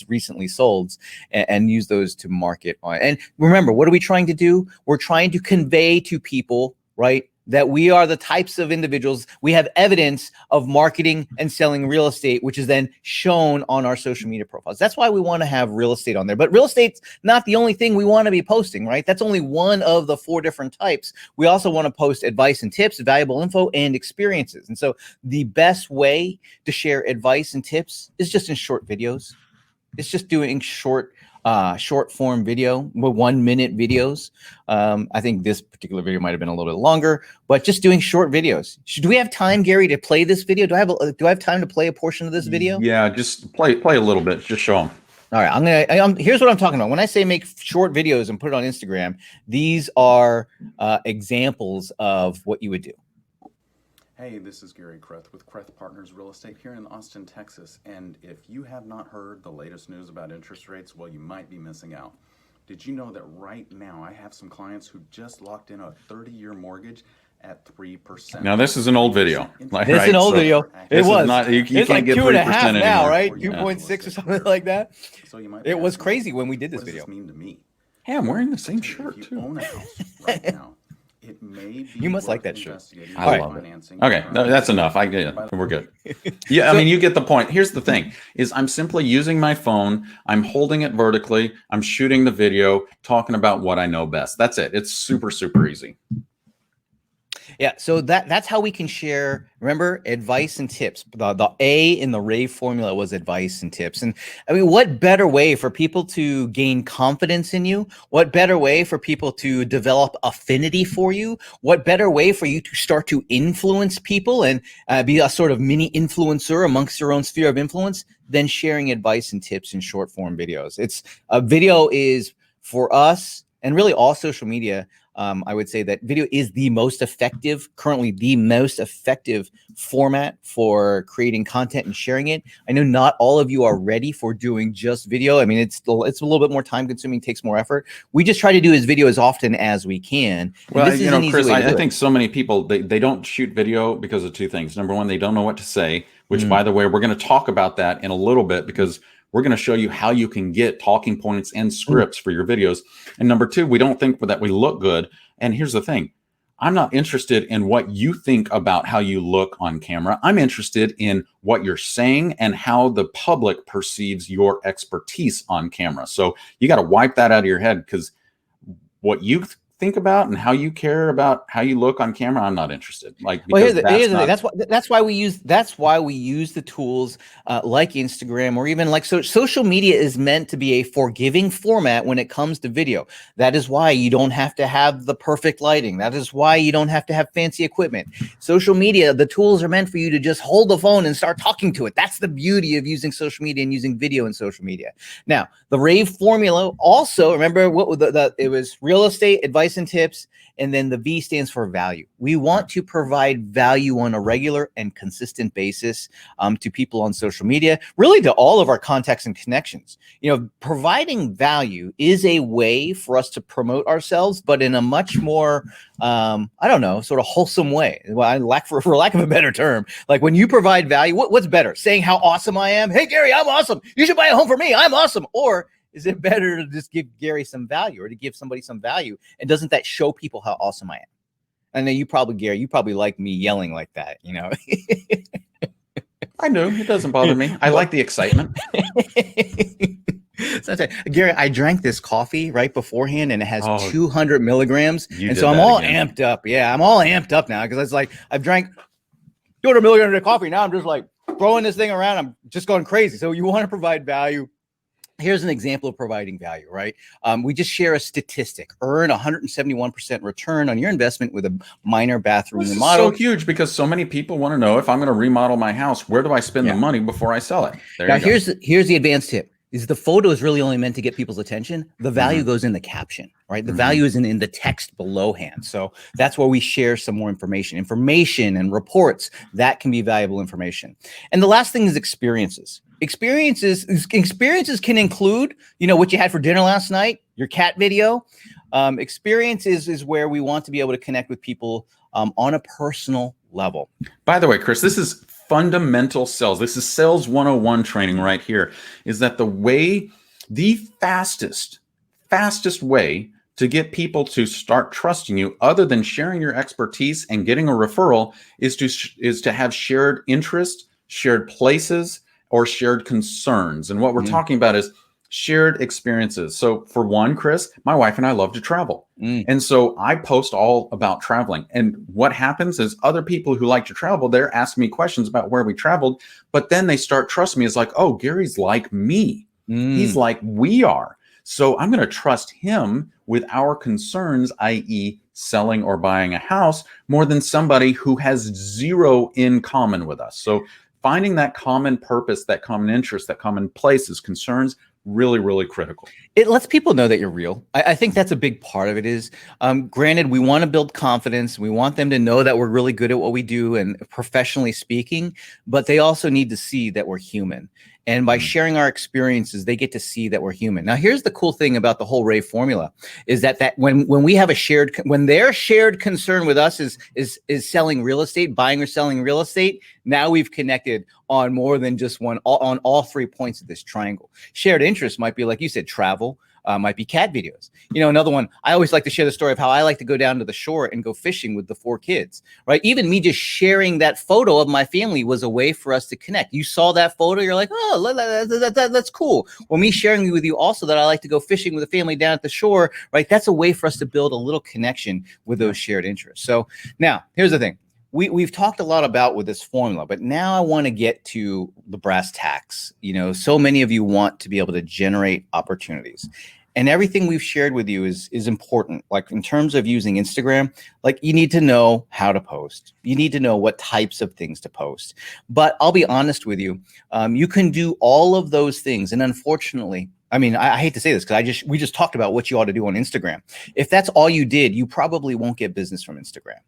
recently solds, and use those to market on. And remember, what are we trying to do? We're trying to convey to people, right, that we are the types of individuals. We have evidence of marketing and selling real estate, which is then shown on our social media profiles. That's why we want to have real estate on there. But real estate's not the only thing we want to be posting, right? That's only one of the 4 different types. We also want to post advice and tips, valuable info, and experiences. And so the best way to share advice and tips is just in short videos. It's just doing short form video, 1 minute videos. I think this particular video might have been a little bit longer, but just doing short videos. Do we have time, Gary, to play this video? Do I have time to play a portion of this video? Yeah, just play a little bit. Just show them. All right, here's what I'm talking about. When I say make short videos and put it on Instagram, these are examples of what you would do. Hey, this is Gary Kreth with Kreth Partners Real Estate here in Austin, Texas. And if you have not heard the latest news about interest rates, well, you might be missing out. Did you know that right now I have some clients who just locked in a 30-year mortgage at 3%? Now this is an old video. This is an old video. This It was. is not, you It's can't like get 2.5 3% now, anymore. right? Yeah. 2.6 or something like that. So you might be It was asking, crazy when we did this what does video. this mean to me? Hey, I'm wearing the same If shirt you too. own a house right now, it may be You must like worth that shirt. investigating I for love it. financing Okay, your that's own. enough. I get it. We're good. Yeah, I mean, you get the point. Here's the thing: is I'm simply using my phone. I'm holding it vertically. I'm shooting the video, talking about what I know best. That's it. It's super, super easy. Yeah, so that's how we can share. Remember, advice and tips. The A in the RAVE formula was advice and tips. And I mean, what better way for people to gain confidence in you? What better way for people to develop affinity for you? What better way for you to start to influence people and be a sort of mini influencer amongst your own sphere of influence than sharing advice and tips in short form videos? It's a video is for us and really all social media. I would say that video is currently the most effective format for creating content and sharing it. I know not all of you are ready for doing just video. I mean, it's a little bit more time consuming, takes more effort. We just try to do his video as often as we can. And Well, this is an easy Chris, way to I do it. think so many people, they don't shoot video because of two things. Number one, they don't know what to say, which, Mm. by the way, we're going to talk about that in a little bit because we're going to show you how you can get talking points and scripts for your videos. And number two, we don't think that we look good. And here's the thing. I'm not interested in what you think about how you look on camera. I'm interested in what you're saying and how the public perceives your expertise on camera. So you got to wipe that out of your head, because what you think about and how you care about how you look on camera, I'm not interested. Like, Well, here's the because thing. That's why we use the tools like Instagram, or even like social media is meant to be a forgiving format when it comes to video. That is why you don't have to have the perfect lighting. That is why you don't have to have fancy equipment. Social media, the tools are meant for you to just hold the phone and start talking to it. That's the beauty of using social media and using video in social media. Now, the RAVE formula also, remember what it was: real estate, advice and tips, and then the V stands for value. We want to provide value on a regular and consistent basis to people on social media, really to all of our contacts and connections. You know, providing value is a way for us to promote ourselves, but in a much more, sort of wholesome way. Well, for lack of a better term, like when you provide value, what's better? Saying how awesome I am? Hey, Gary, I'm awesome. You should buy a home for me. I'm awesome. Or is it better to just give Gary some value, or to give somebody some value? And doesn't that show people how awesome I am? I know Gary, you probably like me yelling like that, you know? I do. It doesn't bother me. I like the excitement. Gary, I drank this coffee right beforehand, and it has 200 milligrams. And so I'm all amped up. Yeah, I'm all amped up now because it's like I've drank 200 milligrams of coffee. Now I'm just like throwing this thing around. I'm just going crazy. So you want to provide value. Here's an example of providing value, right? We just share a statistic: earn 171% return on your investment with a minor bathroom This remodel. is so huge because so many people want to know, if I'm going to remodel my house, where do I spend the money before I sell it? Now, here's the advanced tip: is the photo is really only meant to get people's attention. The value goes in the caption, right? The value is in the text belowhand. So that's where we share some more information and reports that can be valuable information. And the last thing is experiences. Experiences can include, what you had for dinner last night, your cat video. Experiences is where we want to be able to connect with people on a personal level. By the way, Chris, this is fundamental sales. This is sales 101 training right here. Is that the fastest way to get people to start trusting you, other than sharing your expertise and getting a referral, is to have shared interest, shared places, or shared concerns. And what we're talking about is shared experiences. So for one, Chris, my wife and I love to travel. And so I post all about traveling. And what happens is other people who like to travel, they're asking me questions about where we traveled, but then they start trusting me. It's like, oh, Gary's like me. He's like we are. So I'm going to trust him with our concerns, i.e. selling or buying a house, more than somebody who has zero in common with us. So finding that common purpose, that common interest, that common places, concerns, really, really critical. It lets people know that you're real. I think that's a big part of it is, granted, we want to build confidence. We want them to know that we're really good at what we do and professionally speaking, but they also need to see that we're human. And by sharing our experiences, they get to see that we're human. Now, here's the cool thing about the whole Rave formula is that when we have when their shared concern with us is selling real estate, buying or selling real estate, now we've connected on more than just on all 3 points of this triangle. Shared interest might be, like you said, travel, might be cat videos. Another one, I always like to share the story of how I like to go down to the shore and go fishing with the 4 kids, right? Even me just sharing that photo of my family was a way for us to connect. You saw that photo, you're like, oh, that's cool. Well, me sharing with you also that I like to go fishing with the family down at the shore, right? That's a way for us to build a little connection with those shared interests. So now here's the thing. We've talked a lot about with this formula, but now I want to get to the brass tacks. So many of you want to be able to generate opportunities, and everything we've shared with you is important. Like in terms of using Instagram, like you need to know how to post. You need to know what types of things to post. But I'll be honest with you, you can do all of those things, and unfortunately, I hate to say this because we just talked about what you ought to do on Instagram. If that's all you did, you probably won't get business from Instagram.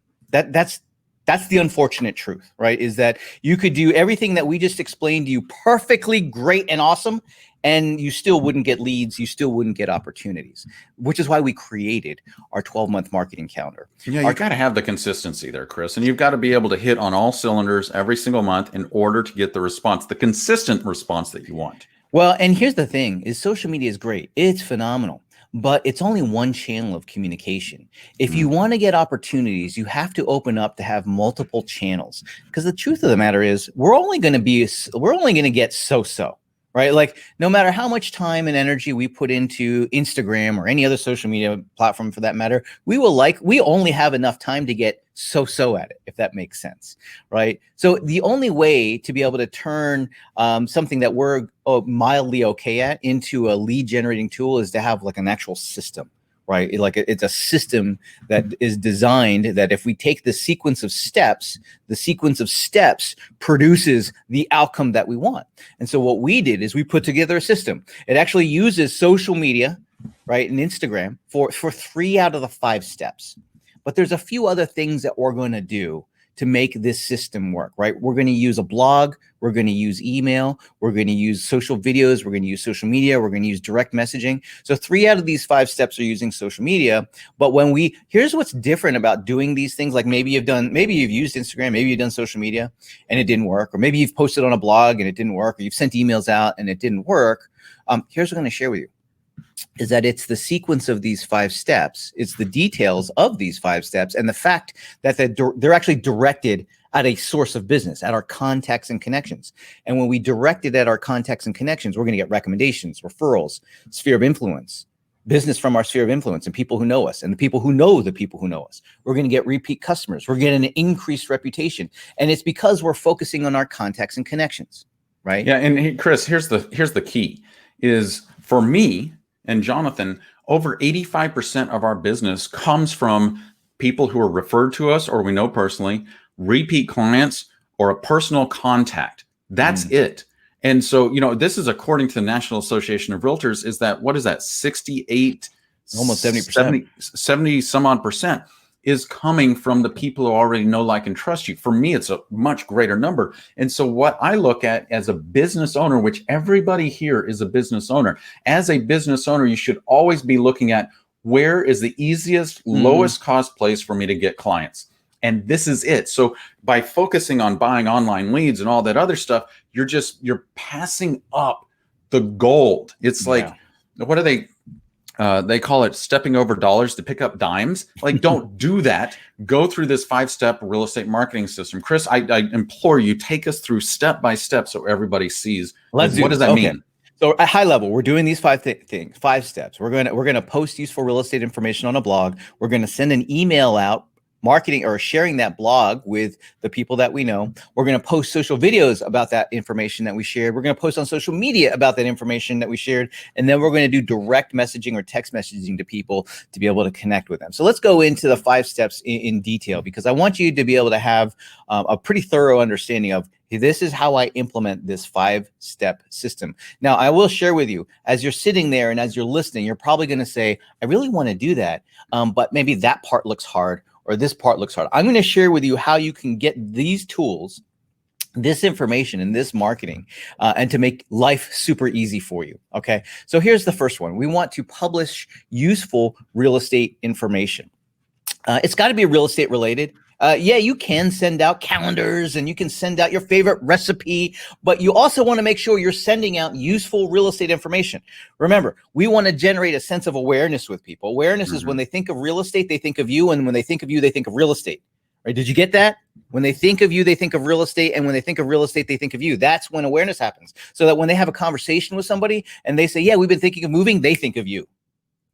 That's the unfortunate truth, right? Is that you could do everything that we just explained to you perfectly great and awesome, and you still wouldn't get leads. You still wouldn't get opportunities, which is why we created our 12-month marketing calendar. Yeah, you've got to have the consistency there, Chris, and you've got to be able to hit on all cylinders every single month in order to get the response, the consistent response that you want. Well, and here's the thing is social media is great. It's phenomenal. But it's only one channel of communication. If you want to get opportunities, you have to open up to have multiple channels. Because the truth of the matter is, we're only going to get so-so, right? Like no matter how much time and energy we put into Instagram or any other social media platform for that matter, we only have enough time to get so-so at it, if that makes sense, right? So the only way to be able to turn something that we're mildly okay at into a lead generating tool is to have like an actual system, right? It's a system that is designed that if we take the sequence of steps produces the outcome that we want. And so what we did is we put together a system. It actually uses social media, right, and Instagram for 3 out of the 5 steps. But there's a few other things that we're going to do to make this system work, right? We're going to use a blog. We're going to use email. We're going to use social videos. We're going to use social media. We're going to use direct messaging. So 3 out of these 5 steps are using social media. But here's what's different about doing these things. Like maybe you've used Instagram, maybe you've done social media and it didn't work, or maybe you've posted on a blog and it didn't work, or you've sent emails out and it didn't work. Here's what I'm going to share with you. Is that it's the sequence of these 5 steps. It's the details of these 5 steps and the fact that they're actually directed at a source of business, at our contacts and connections. And when we direct it at our contacts and connections, we're going to get recommendations, referrals, sphere of influence, business from our sphere of influence and people who know us and the people who know the people who know us. We're going to get repeat customers. We're getting an increased reputation. And it's because we're focusing on our contacts and connections, right? Yeah. And Chris, here's the key is for me, and Jonathan, over 85% of our business comes from people who are referred to us or we know personally, repeat clients, or a personal contact. That's it. And so, this is according to the National Association of Realtors, is that, what is that? 68, almost 70%, 70 some odd percent is coming from the people who already know, like, and trust you. For me, it's a much greater number. And so what I look at as a business owner, which everybody here is a business owner, as a business owner, you should always be looking at where is the easiest, lowest cost place for me to get clients. And this is it. So by focusing on buying online leads and all that other stuff, you're passing up the gold. It's like, what are they call it stepping over dollars to pick up dimes. Like, don't do that. Go through this 5-step real estate marketing system. Chris, I implore you, take us through step by step so everybody sees. What does that mean? So at high level, we're doing these 5 things, 5 steps. We're going to post useful real estate information on a blog. We're going to send an email out marketing or sharing that blog with the people that we know. We're going to post social videos about that information that we shared. We're going to post on social media about that information that we shared. And then we're going to do direct messaging or text messaging to people to be able to connect with them. So let's go into the 5 steps in detail, because I want you to be able to have a pretty thorough understanding of, this is how I implement this 5-step system. Now, I will share with you, as you're sitting there and as you're listening, you're probably going to say, I really want to do that, but maybe that part looks hard, or this part looks hard. I'm going to share with you how you can get these tools, this information, and this marketing, and to make life super easy for you. Okay. So here's the first one. We want to publish useful real estate information. It's got to be real estate related. Yeah, you can send out calendars and you can send out your favorite recipe, but you also want to make sure you're sending out useful real estate information. Remember, we want to generate a sense of awareness with people. Awareness is when they think of real estate, they think of you. And when they think of you, they think of real estate. Right? Did you get that? When they think of you, they think of real estate. And when they think of real estate, they think of you. That's when awareness happens. So that when they have a conversation with somebody and they say, yeah, we've been thinking of moving, they think of you.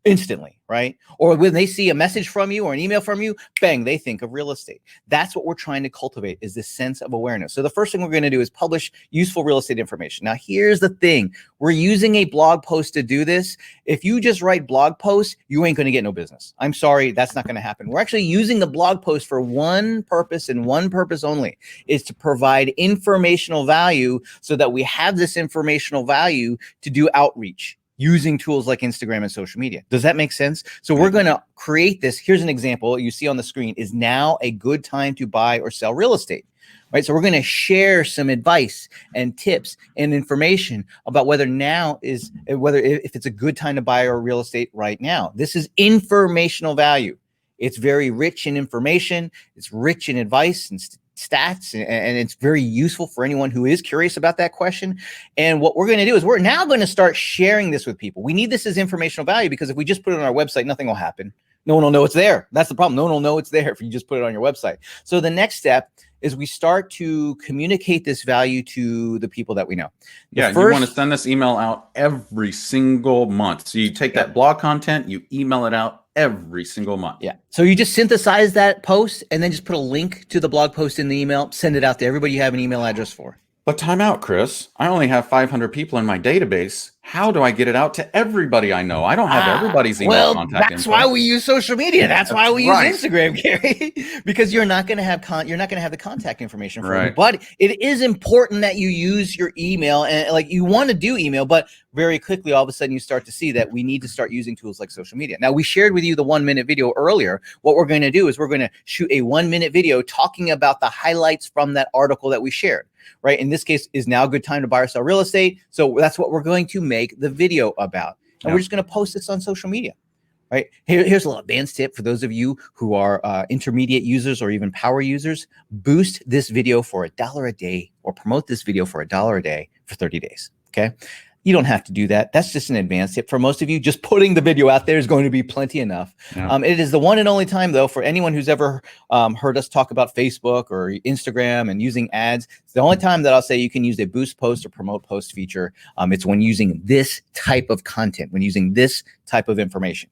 Instantly, right? Or when they see a message from you or an email from you, bang, they think of real estate. That's what we're trying to cultivate, is this sense of awareness. So the first thing we're going to do is publish useful real estate information. Now, here's the thing. We're using a blog post to do this. If you just write blog posts, you ain't going to get no business. I'm sorry, that's not going to happen. We're actually using the blog post for one purpose and one purpose only, is to provide informational value so that we have this informational value to do outreach using tools like Instagram and social media. Does that make sense? So we're going to create this. Here's an example you see on the screen. Is now a good time to buy or sell real estate? Right. So we're going to share some advice and tips and information about whether if it's a good time to buy or real estate right now. This is informational value. It's very rich in information. It's rich in advice and stats, and it's very useful for anyone who is curious about that question. And what we're going to do is we're now going to start sharing this with people. We need this as informational value, because if we just put it on our website, nothing will happen. No one will know it's there. That's the problem. No one will know it's there if you just put it on your website. So the next step is we start to communicate this value to the people that we know. You want to send this email out every single month. So you take that blog content, you email it out every single month. Yeah. So you just synthesize that post and then just put a link to the blog post in the email, send it out to everybody you have an email address for. But time out, Chris. I only have 500 people in my database. How do I get it out to everybody I know? I don't have everybody's email contact info. That's why we use social media. That's why we use Instagram, Gary, because you're not going to have the contact information for you. But it is important that you use your email, and like you want to do email, but very quickly, all of a sudden you start to see that we need to start using tools like social media. Now, we shared with you the 1-minute video earlier. What we're going to do is we're going to shoot a 1-minute video talking about the highlights from that article that we shared. Right. In this case, is now a good time to buy or sell real estate. So that's what we're going to make the video about. And we're just going to post this on social media. Right. Here's a little advanced tip for those of you who are intermediate users or even power users. Boost this video for $1 a day, or promote this video for $1 a day for 30 days. Okay. You don't have to do that. That's just an advanced tip. For most of you, just putting the video out there is going to be plenty enough. Yeah. It is the one and only time, though, for anyone who's ever heard us talk about Facebook or Instagram and using ads. It's the only time that I'll say you can use a boost post or promote post feature. It's when using this type of content, when using this type of information.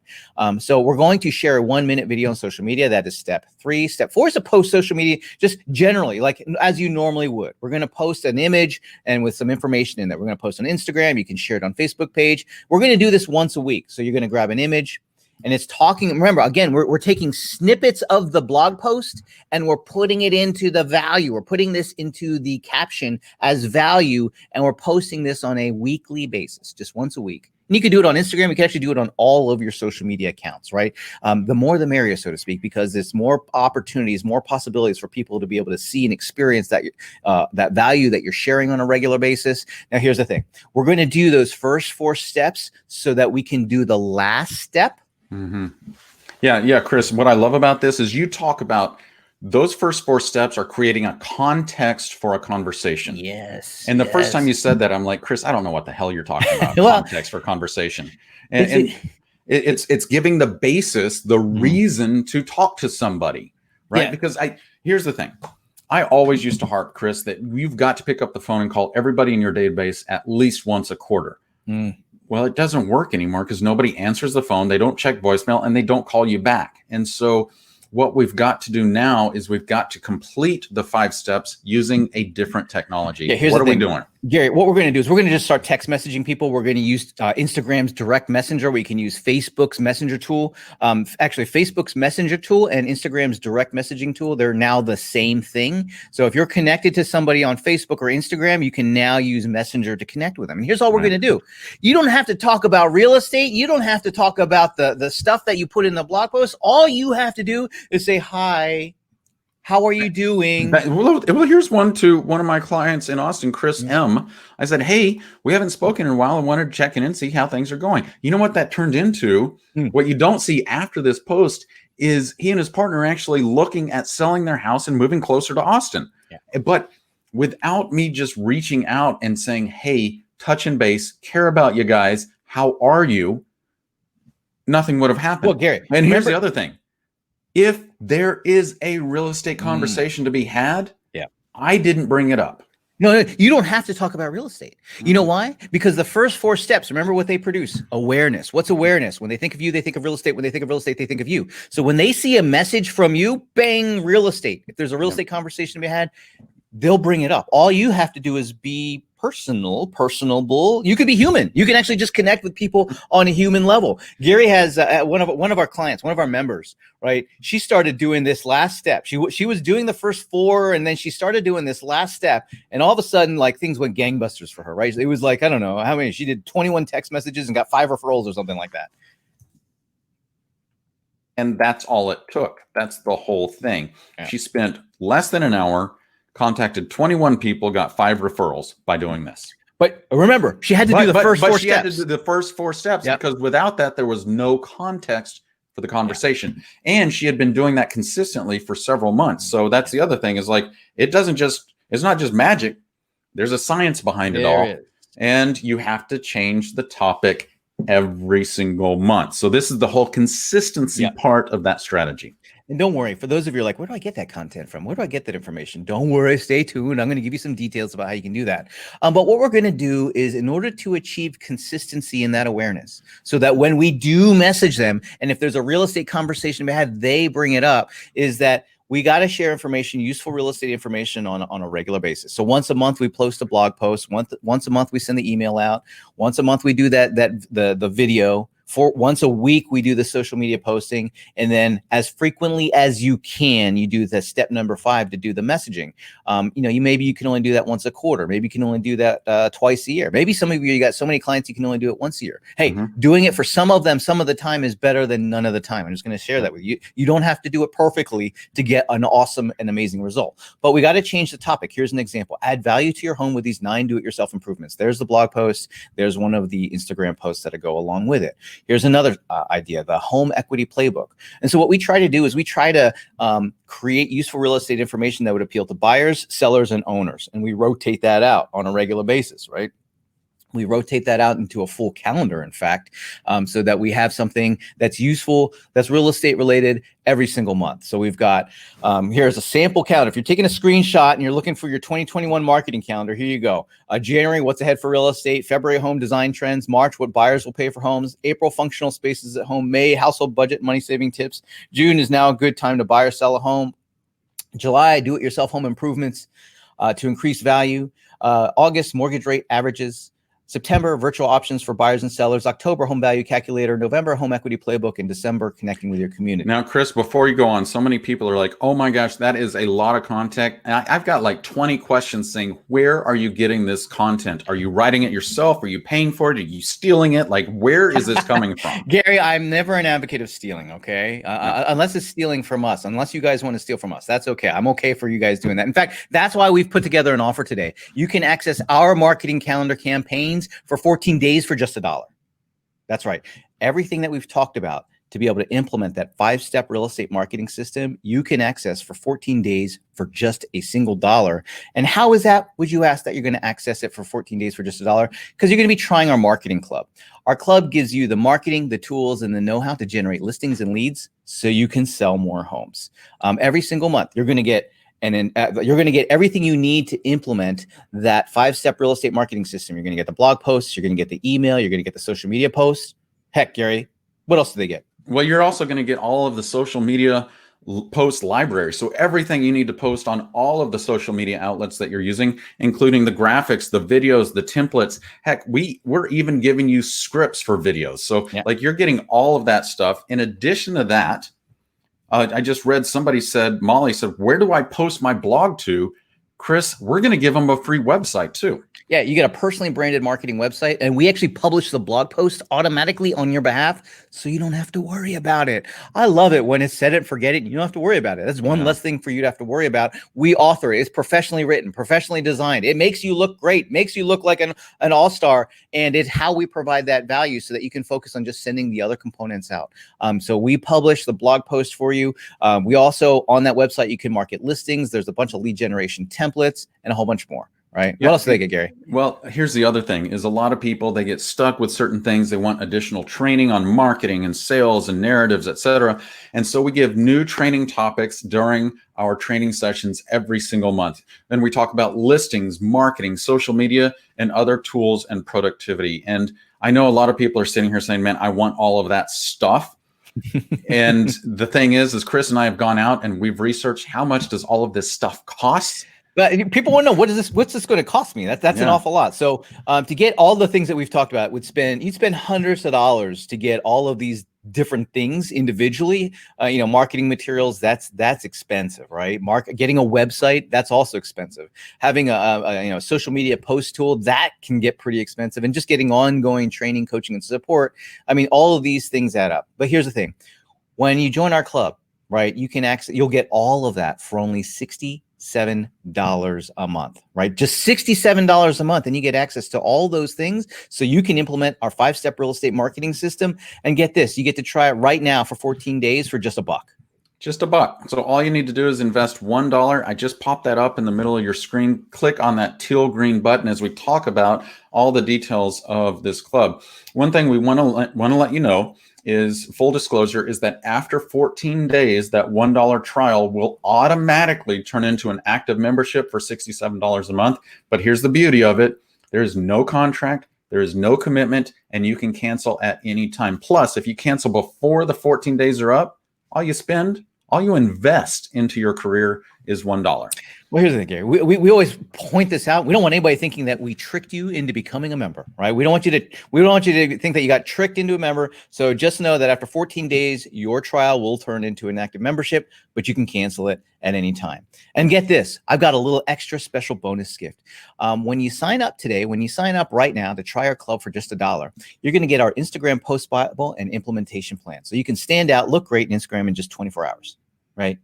So we're going to share a 1-minute video on social media. That is step 3. Step 4 is to post social media just generally, like as you normally would. We're going to post an image and with some information in there. We're going to post on Instagram. You can share it on Facebook page. We're going to do this once a week. So you're going to grab an image, and it's talking. Remember, again, we're taking snippets of the blog post and we're putting it into the value. We're putting this into the caption as value, and we're posting this on a weekly basis, just once a week. And you can do it on Instagram. You can actually do it on all of your social media accounts, right? The more the merrier, so to speak, because there's more opportunities, more possibilities for people to be able to see and experience that that value that you're sharing on a regular basis. Now, here's the thing. We're going to do those first 4 steps so that we can do the last step. Mm-hmm. Yeah, Chris, what I love about this is you talk about those first 4 steps are creating a context for a conversation. Yes. And the first time you said that, I'm like, Chris, I don't know what the hell you're talking about. Context for conversation. And it's giving the basis, the reason to talk to somebody, right? Yeah. Because here's the thing. I always used to harp, Chris, that you've got to pick up the phone and call everybody in your database at least once a quarter. Well, it doesn't work anymore because nobody answers the phone. They don't check voicemail and they don't call you back. And so what we've got to do now is we've got to complete the 5 steps using a different technology. Yeah, here's what the are we thing. doing? Gary, what we're going to do is we're going to just start text messaging people. We're going to use Instagram's direct messenger. We can use Facebook's messenger tool. Actually, Facebook's messenger tool and Instagram's direct messaging tool, they're now the same thing. So if you're connected to somebody on Facebook or Instagram, you can now use Messenger to connect with them. And here's all we're going to do. You don't have to talk about real estate. You don't have to talk about the stuff that you put in the blog post. All you have to do is say, hi, how are you doing? Well, here's one to one of my clients in Austin, Chris M. I said, hey, we haven't spoken in a while. I wanted to check in and see how things are going. You know what that turned into? What you don't see after this post is he and his partner are actually looking at selling their house and moving closer to Austin. Yeah. But without me just reaching out and saying, hey, touch and base, care about you guys, how are you? Nothing would have happened. Well, Gary, and here's the other thing. If there is a real estate conversation to be had, I didn't bring it up. No, you don't have to talk about real estate. You know why? Because the first 4 steps, remember what they produce: awareness. What's awareness? When they think of you, they think of real estate. When they think of real estate, they think of you. So when they see a message from you, bang, real estate. If there's a real estate conversation to be had, they'll bring it up. All you have to do is be personable. You could be human. You can actually just connect with people on a human level. Gary has one of our clients, one of our members, right? She started doing this last step. She was doing the first 4, and then she started doing this last step, and all of a sudden, like, things went gangbusters for her, right? It was like, I don't know how many. She did 21 text messages and got 5 referrals or something like that. And that's all it took. That's the whole thing. Yeah. She spent less than an hour, contacted 21 people, got 5 referrals by doing this. But remember, she had to do the first 4 steps. She had to do the first 4 steps because without that, there was no context for the conversation. And she had been doing that consistently for several months. So that's the other thing is, like, it's not just magic. There's a science behind it all. And you have to change the topic every single month. So this is the whole consistency part of that strategy. And don't worry, for those of you who are like, where do I get that content from? Where do I get that information? Don't worry, stay tuned. I'm going to give you some details about how you can do that. But what we're going to do is, in order to achieve consistency in that awareness, so that when we do message them, and if there's a real estate conversation we had, they bring it up, is that we got to share information, useful real estate information on a regular basis. So once a month we post a blog post. Once a month we send the email out. Once a month we do the video. For once a week, we do the social media posting, and then as frequently as you can, you do the step number 5 to do the messaging. Maybe you can only do that once a quarter. Maybe you can only do that twice a year. Maybe some of you got so many clients you can only do it once a year. Hey, doing it for some of them, some of the time is better than none of the time. I'm just going to share that with you. You don't have to do it perfectly to get an awesome and amazing result. But we got to change the topic. Here's an example: add value to your home with these 9 do-it-yourself improvements. There's the blog post. There's one of the Instagram posts that go along with it. Here's another idea: the home equity playbook. And so what we try to do is we try to create useful real estate information that would appeal to buyers, sellers, and owners. And we rotate that out on a regular basis, right? We rotate that out into a full calendar, in fact, so that we have something that's useful, that's real estate related every single month. So we've got, here's a sample calendar. If you're taking a screenshot and you're looking for your 2021 marketing calendar, here you go. January, what's ahead for real estate. February, home design trends. March, what buyers will pay for homes. April, functional spaces at home. May, household budget, money saving tips. June is now a good time to buy or sell a home. July, do-it-yourself home improvements to increase value. August, mortgage rate averages. September, virtual options for buyers and sellers. October, home value calculator. November, home equity playbook. And December, connecting with your community. Now, Chris, before you go on, so many people are like, oh my gosh, that is a lot of content. And I've got like 20 questions saying, where are you getting this content? Are you writing it yourself? Are you paying for it? Are you stealing it? Like, where is this coming from? Gary, I'm never an advocate of stealing, okay? Unless it's stealing from us. Unless you guys want to steal from us. That's okay. I'm okay for you guys doing that. In fact, that's why we've put together an offer today. You can access our marketing calendar campaigns for 14 days for just $1. That's right. Everything that we've talked about to be able to implement that 5-step real estate marketing system, you can access for 14 days for just a single $1. And how is that, would you ask, that you're going to access it for 14 days for just $1? Because you're going to be trying our marketing club. Our club gives you the marketing, the tools, and the know-how to generate listings and leads so you can sell more homes. Every single month, you're going to get you're going to get everything you need to implement that 5-step real estate marketing system. You're going to get the blog posts, you're going to get the email, you're going to get the social media posts. Heck, Gary, what else do they get? Well, you're also going to get all of the social media post library. So everything you need to post on all of the social media outlets that you're using, including the graphics, the videos, the templates. Heck, we're even giving you scripts for videos. So like you're getting all of that stuff. In addition to that, I just read somebody said, Molly said, where do I post my blog to? Chris, we're going to give them a free website too. Yeah, you get a personally branded marketing website, and we actually publish the blog post automatically on your behalf, so you don't have to worry about it. I love it when it's set it and forget it. You don't have to worry about it. That's one less thing for you to have to worry about. We author it. It's professionally written, professionally designed. It makes you look great, makes you look like an all-star, and it's how we provide that value so that you can focus on just sending the other components out. So we publish the blog post for you. We also, on that website, you can market listings. There's a bunch of lead generation templates and a whole bunch more. Right. What else do they get, Gary? Well, here's the other thing is a lot of people, they get stuck with certain things. They want additional training on marketing and sales and narratives, etc. And so we give new training topics during our training sessions every single month. Then we talk about listings, marketing, social media, and other tools and productivity. And I know a lot of people are sitting here saying, man, I want all of that stuff. And the thing is Chris and I have gone out and we've researched how much does all of this stuff cost? But people want to know, what's this going to cost me? That's an awful lot. So to get all the things that we've talked about, you'd spend hundreds of dollars to get all of these different things individually. Marketing materials, that's expensive, right? Getting a website, that's also expensive. Having a social media post tool, that can get pretty expensive. And just getting ongoing training, coaching, and support. I mean, all of these things add up. But here's the thing: when you join our club, right, you'll get all of that for only $67 a month, right? Just $67 a month. And you get access to all those things so you can implement our 5-step real estate marketing system. And get this, you get to try it right now for 14 days for just $1. Just $1. So all you need to do is invest $1. I just popped that up in the middle of your screen. Click on that teal green button as we talk about all the details of this club. One thing we want to let you know is, full disclosure, is that after 14 days, that $1 trial will automatically turn into an active membership for $67 a month. But here's the beauty of it. There's no contract. There is no commitment, and you can cancel at any time. Plus, if you cancel before the 14 days are up, all you invest into your career is $1. Well, here's the thing, Gary. We always point this out. We don't want anybody thinking that we tricked you into becoming a member, right? We don't want you to think that you got tricked into a member. So just know that after 14 days, your trial will turn into an active membership, but you can cancel it at any time. And get this, I've got a little extra special bonus gift. When you sign up today, when you sign up right now to try our club for just $1, you're going to get our Instagram post Bible and implementation plan. So you can stand out, look great in Instagram in just 24 hours, right?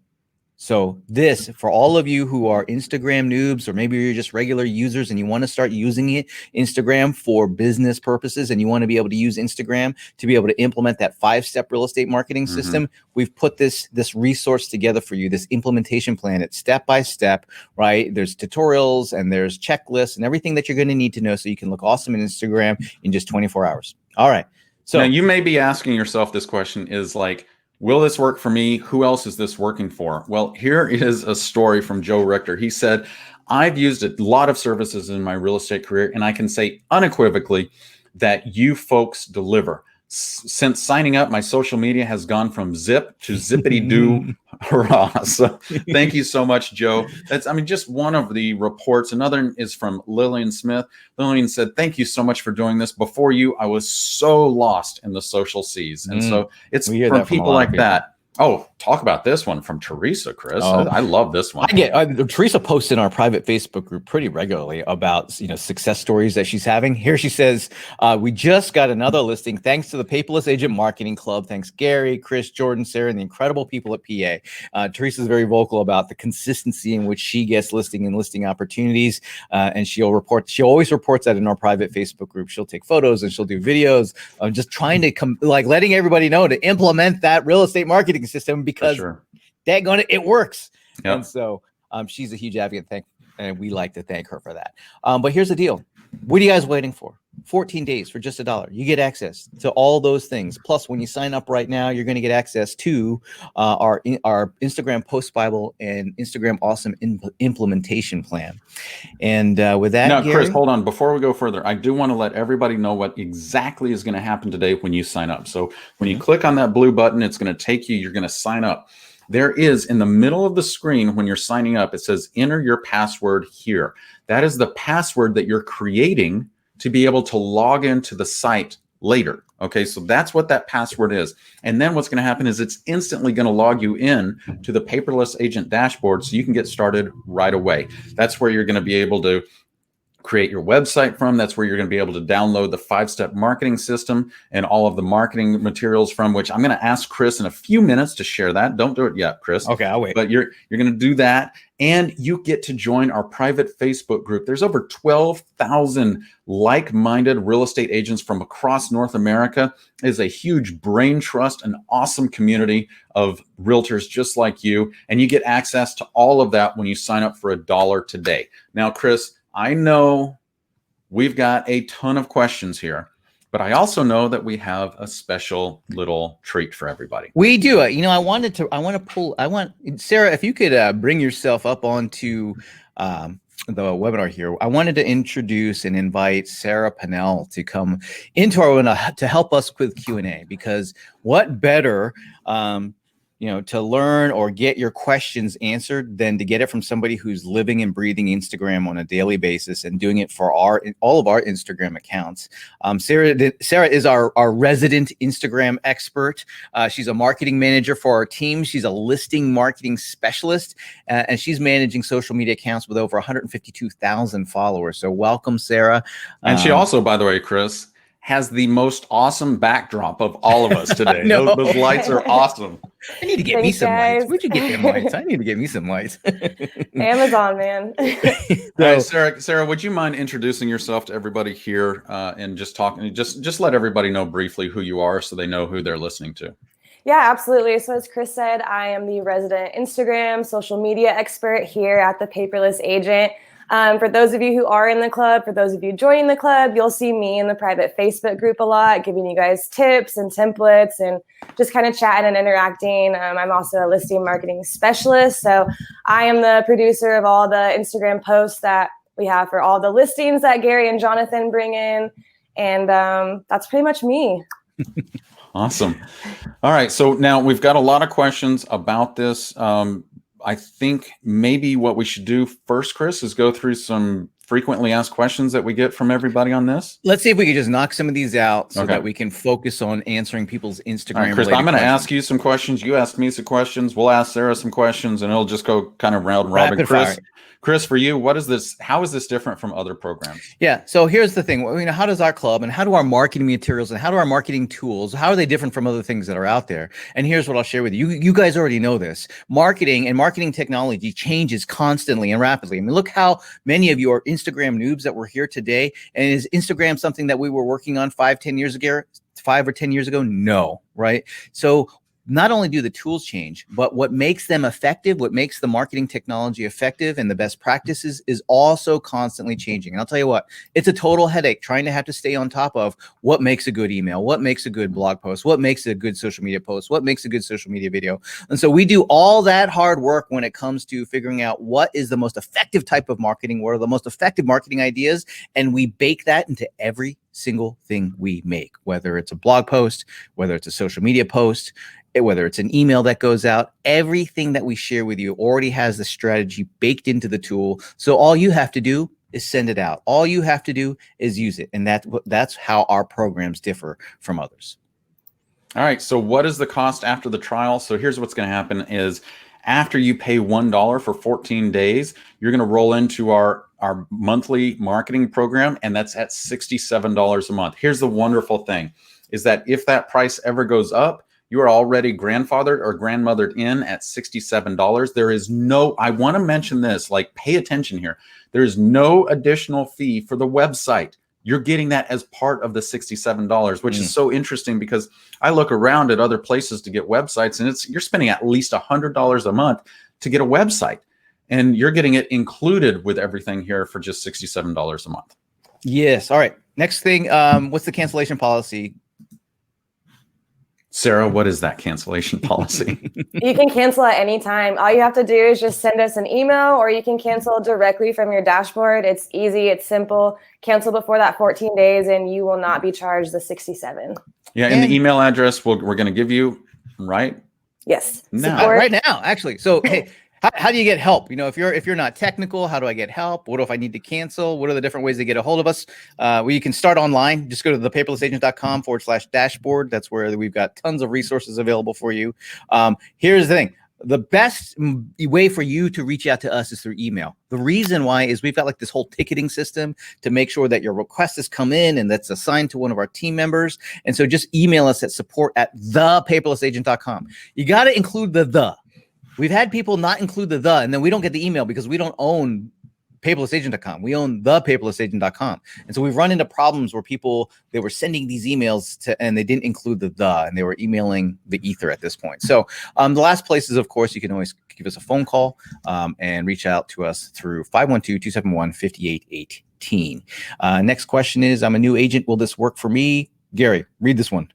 So this, for all of you who are Instagram noobs, or maybe you're just regular users and you want to start using Instagram for business purposes, and you want to be able to use Instagram to be able to implement that 5-step real estate marketing system, we've put this resource together for you, this implementation plan. It's step by step, right? There's tutorials and there's checklists and everything that you're going to need to know so you can look awesome in Instagram in just 24 hours. All right. So now you may be asking yourself this question is like, will this work for me? Who else is this working for? Well, here is a story from Joe Richter. He said, I've used a lot of services in my real estate career, and I can say unequivocally that you folks deliver. Since signing up, my social media has gone from zip to zippity-doo hurrah. So thank you so much, Joe. That's, just one of the reports. Another is from Lillian Smith. Lillian said, thank you so much for doing this. Before you, I was so lost in the social seas. And so it's from people like that. Oh, talk about this one from Teresa, Chris. I love this one. Teresa posts in our private Facebook group pretty regularly about success stories that she's having. Here she says, we just got another listing thanks to the Paperless Agent Marketing Club. Thanks Gary, Chris, Jordan, Sarah, and the incredible people at PA. Teresa is very vocal about the consistency in which she gets listing opportunities, and she always reports that in our private Facebook group. She'll take photos and she'll do videos of just trying to letting everybody know to implement that real estate marketing system, because daggone it works. Yep. And so she's a huge advocate, and we like to thank her for that. But here's the deal. What are you guys waiting for? 14 days for just $1. You get access to all those things. Plus, when you sign up right now, you're going to get access to our Instagram Post Bible and Instagram Awesome Implementation Plan. And with that, now, Gary, Chris, hold on. Before we go further, I do want to let everybody know what exactly is going to happen today when you sign up. So when you click on that blue button, it's going to take you. You're going to sign up. there is in the middle of the screen when you're signing up, it says enter your password here. That is the password that you're creating to be able to log into the site later. Okay, so that's what that password is. And then what's going to happen is it's instantly going to log you in to the Paperless Agent dashboard so you can get started right away. That's where you're going to be able to create your website from. That's where you're going to be able to download the 5-step marketing system and all of the marketing materials from, which I'm going to ask Chris in a few minutes to share that. Don't do it yet, Chris. Okay, I'll wait. But you're going to do that, and you get to join our private Facebook group. There's over 12,000 like-minded real estate agents from across North America. It is a huge brain trust, an awesome community of realtors just like you, and you get access to all of that when you sign up for $1 today. Now, Chris, I know we've got a ton of questions here, but I also know that we have a special little treat for everybody. We do. I want Sarah, if you could bring yourself up onto the webinar here. I wanted to introduce and invite Sarah Pennell to come into our webinar to help us with Q&A, because what better to learn or get your questions answered than to get it from somebody who's living and breathing Instagram on a daily basis and doing it for all of our Instagram accounts. Sarah is our resident Instagram expert. She's a marketing manager for our team. She's a listing marketing specialist, and she's managing social media accounts with over 152,000 followers. So welcome, Sarah. And she also, by the way, Chris, has the most awesome backdrop of all of us today. Those lights are awesome. I need to get me some lights. Where'd you get them lights? I need to get me some lights. Amazon, man. All right, Sarah, would you mind introducing yourself to everybody here and just let everybody know briefly who you are so they know who they're listening to? Yeah, absolutely. So as Chris said, I am the resident Instagram social media expert here at the Paperless Agent. For those of you who are in the club, for those of you joining the club, you'll see me in the private Facebook group a lot, giving you guys tips and templates and just kind of chatting and interacting. I'm also a listing marketing specialist. So I am the producer of all the Instagram posts that we have for all the listings that Gary and Jonathan bring in. And that's pretty much me. Awesome. All right. So now we've got a lot of questions about this. I think maybe what we should do first, Chris, is go through some frequently asked questions that we get from everybody on this. Let's see if we can just knock some of these out so that we can focus on answering people's Instagram. All right, Chris, I'm going to ask you some questions. You ask me some questions. We'll ask Sarah some questions, and it'll just go kind of round robin. Chris, for you, what is this? How is this different from other programs? Yeah. So here's the thing. How does our club and how do our marketing materials and how do our marketing tools, how are they different from other things that are out there? And here's what I'll share with you. You guys already know this. Marketing and marketing technology changes constantly and rapidly. I mean, look how many of you are Instagram noobs that were here today. And is Instagram something that we were working on 5 or 10 years ago? No, right? So not only do the tools change, but what makes them effective, what makes the marketing technology effective and the best practices is also constantly changing. And I'll tell you what, it's a total headache trying to have to stay on top of what makes a good email, what makes a good blog post, what makes a good social media post, what makes a good social media video. And so we do all that hard work when it comes to figuring out what is the most effective type of marketing, what are the most effective marketing ideas, and we bake that into every single thing we make, whether it's a blog post, whether it's a social media post, whether it's an email that goes out. Everything that we share with you already has the strategy baked into the tool. So all you have to do is send it out. All you have to do is use it. And that's how our programs differ from others. All right. So what is the cost after the trial? So here's what's going to happen is after you pay $1 for 14 days, you're going to roll into our monthly marketing program, and that's at $67 a month. Here's the wonderful thing is that if that price ever goes up, you are already grandfathered or grandmothered in at $67. There is no, I want to mention this, like pay attention here. There is no additional fee for the website. You're getting that as part of the $67, which is so interesting because I look around at other places to get websites and you're spending at least $100 a month to get a website. And you're getting it included with everything here for just $67 a month. Yes. All right. Next thing, what's the cancellation policy? Sarah, what is that cancellation policy? You can cancel at any time. All you have to do is just send us an email, or you can cancel directly from your dashboard. It's easy. It's simple. Cancel before that 14 days and you will not be charged the $67. Yeah. And the email address we're going to give you, right? Yes. Now. Support. Right now, actually. So, hey, how do you get help? You know, if you're not technical, how do I get help? What if I need to cancel? What are the different ways to get a hold of us? Well, you can start online. Just go to thepaperlessagent.com/dashboard. That's where we've got tons of resources available for you. Here's the thing. The best way for you to reach out to us is through email. The reason why is we've got like this whole ticketing system to make sure that your request has come in and that's assigned to one of our team members. And so just email us at support@thepaperlessagent.com. You got to include the. We've had people not include the, and then we don't get the email because we don't own paperlessagent.com. We own thepaperlessagent.com. And so we've run into problems where they were sending these emails and they didn't include the, and they were emailing the ether at this point. So the last place is, of course, you can always give us a phone call and reach out to us through 512-271-5818. Next question is, I'm a new agent. Will this work for me? Gary, read this one.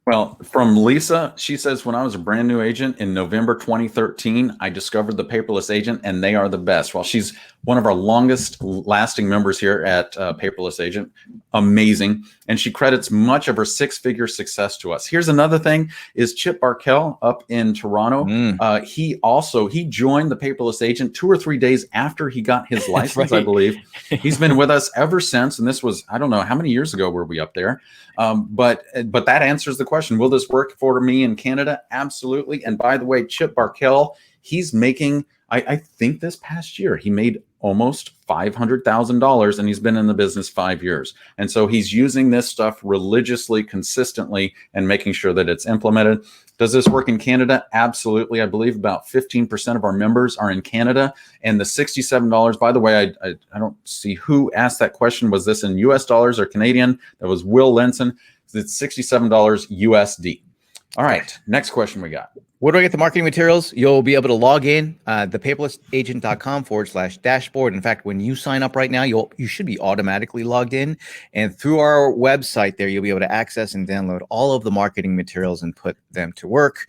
Well, from Lisa, she says, when I was a brand new agent in November 2013, I discovered the Paperless Agent, and they are the best. Well, she's one of our longest lasting members here at Paperless Agent. Amazing. And she credits much of her six-figure success to us. Here's another thing is Chip Barkell up in Toronto. He joined the Paperless Agent 2 or 3 days after he got his license, right. I believe. He's been with us ever since. And this was, I don't know, how many years ago were we up there? But that answers the question. Will this work for me in Canada? Absolutely. And by the way, Chip Barkell, he's making, I think this past year, he made almost $500,000 and he's been in the business 5 years. And so he's using this stuff religiously, consistently, and making sure that it's implemented. Does this work in Canada? Absolutely. I believe about 15% of our members are in Canada. And the $67, by the way, I don't see who asked that question. Was this in US dollars or Canadian? That was Will Lenson. It's $67 USD. All right. Next question we got. Where do I get the marketing materials? You'll be able to log in thepaperlessagent.com/dashboard. In fact, when you sign up right now, you should be automatically logged in. And through our website there, you'll be able to access and download all of the marketing materials and put them to work.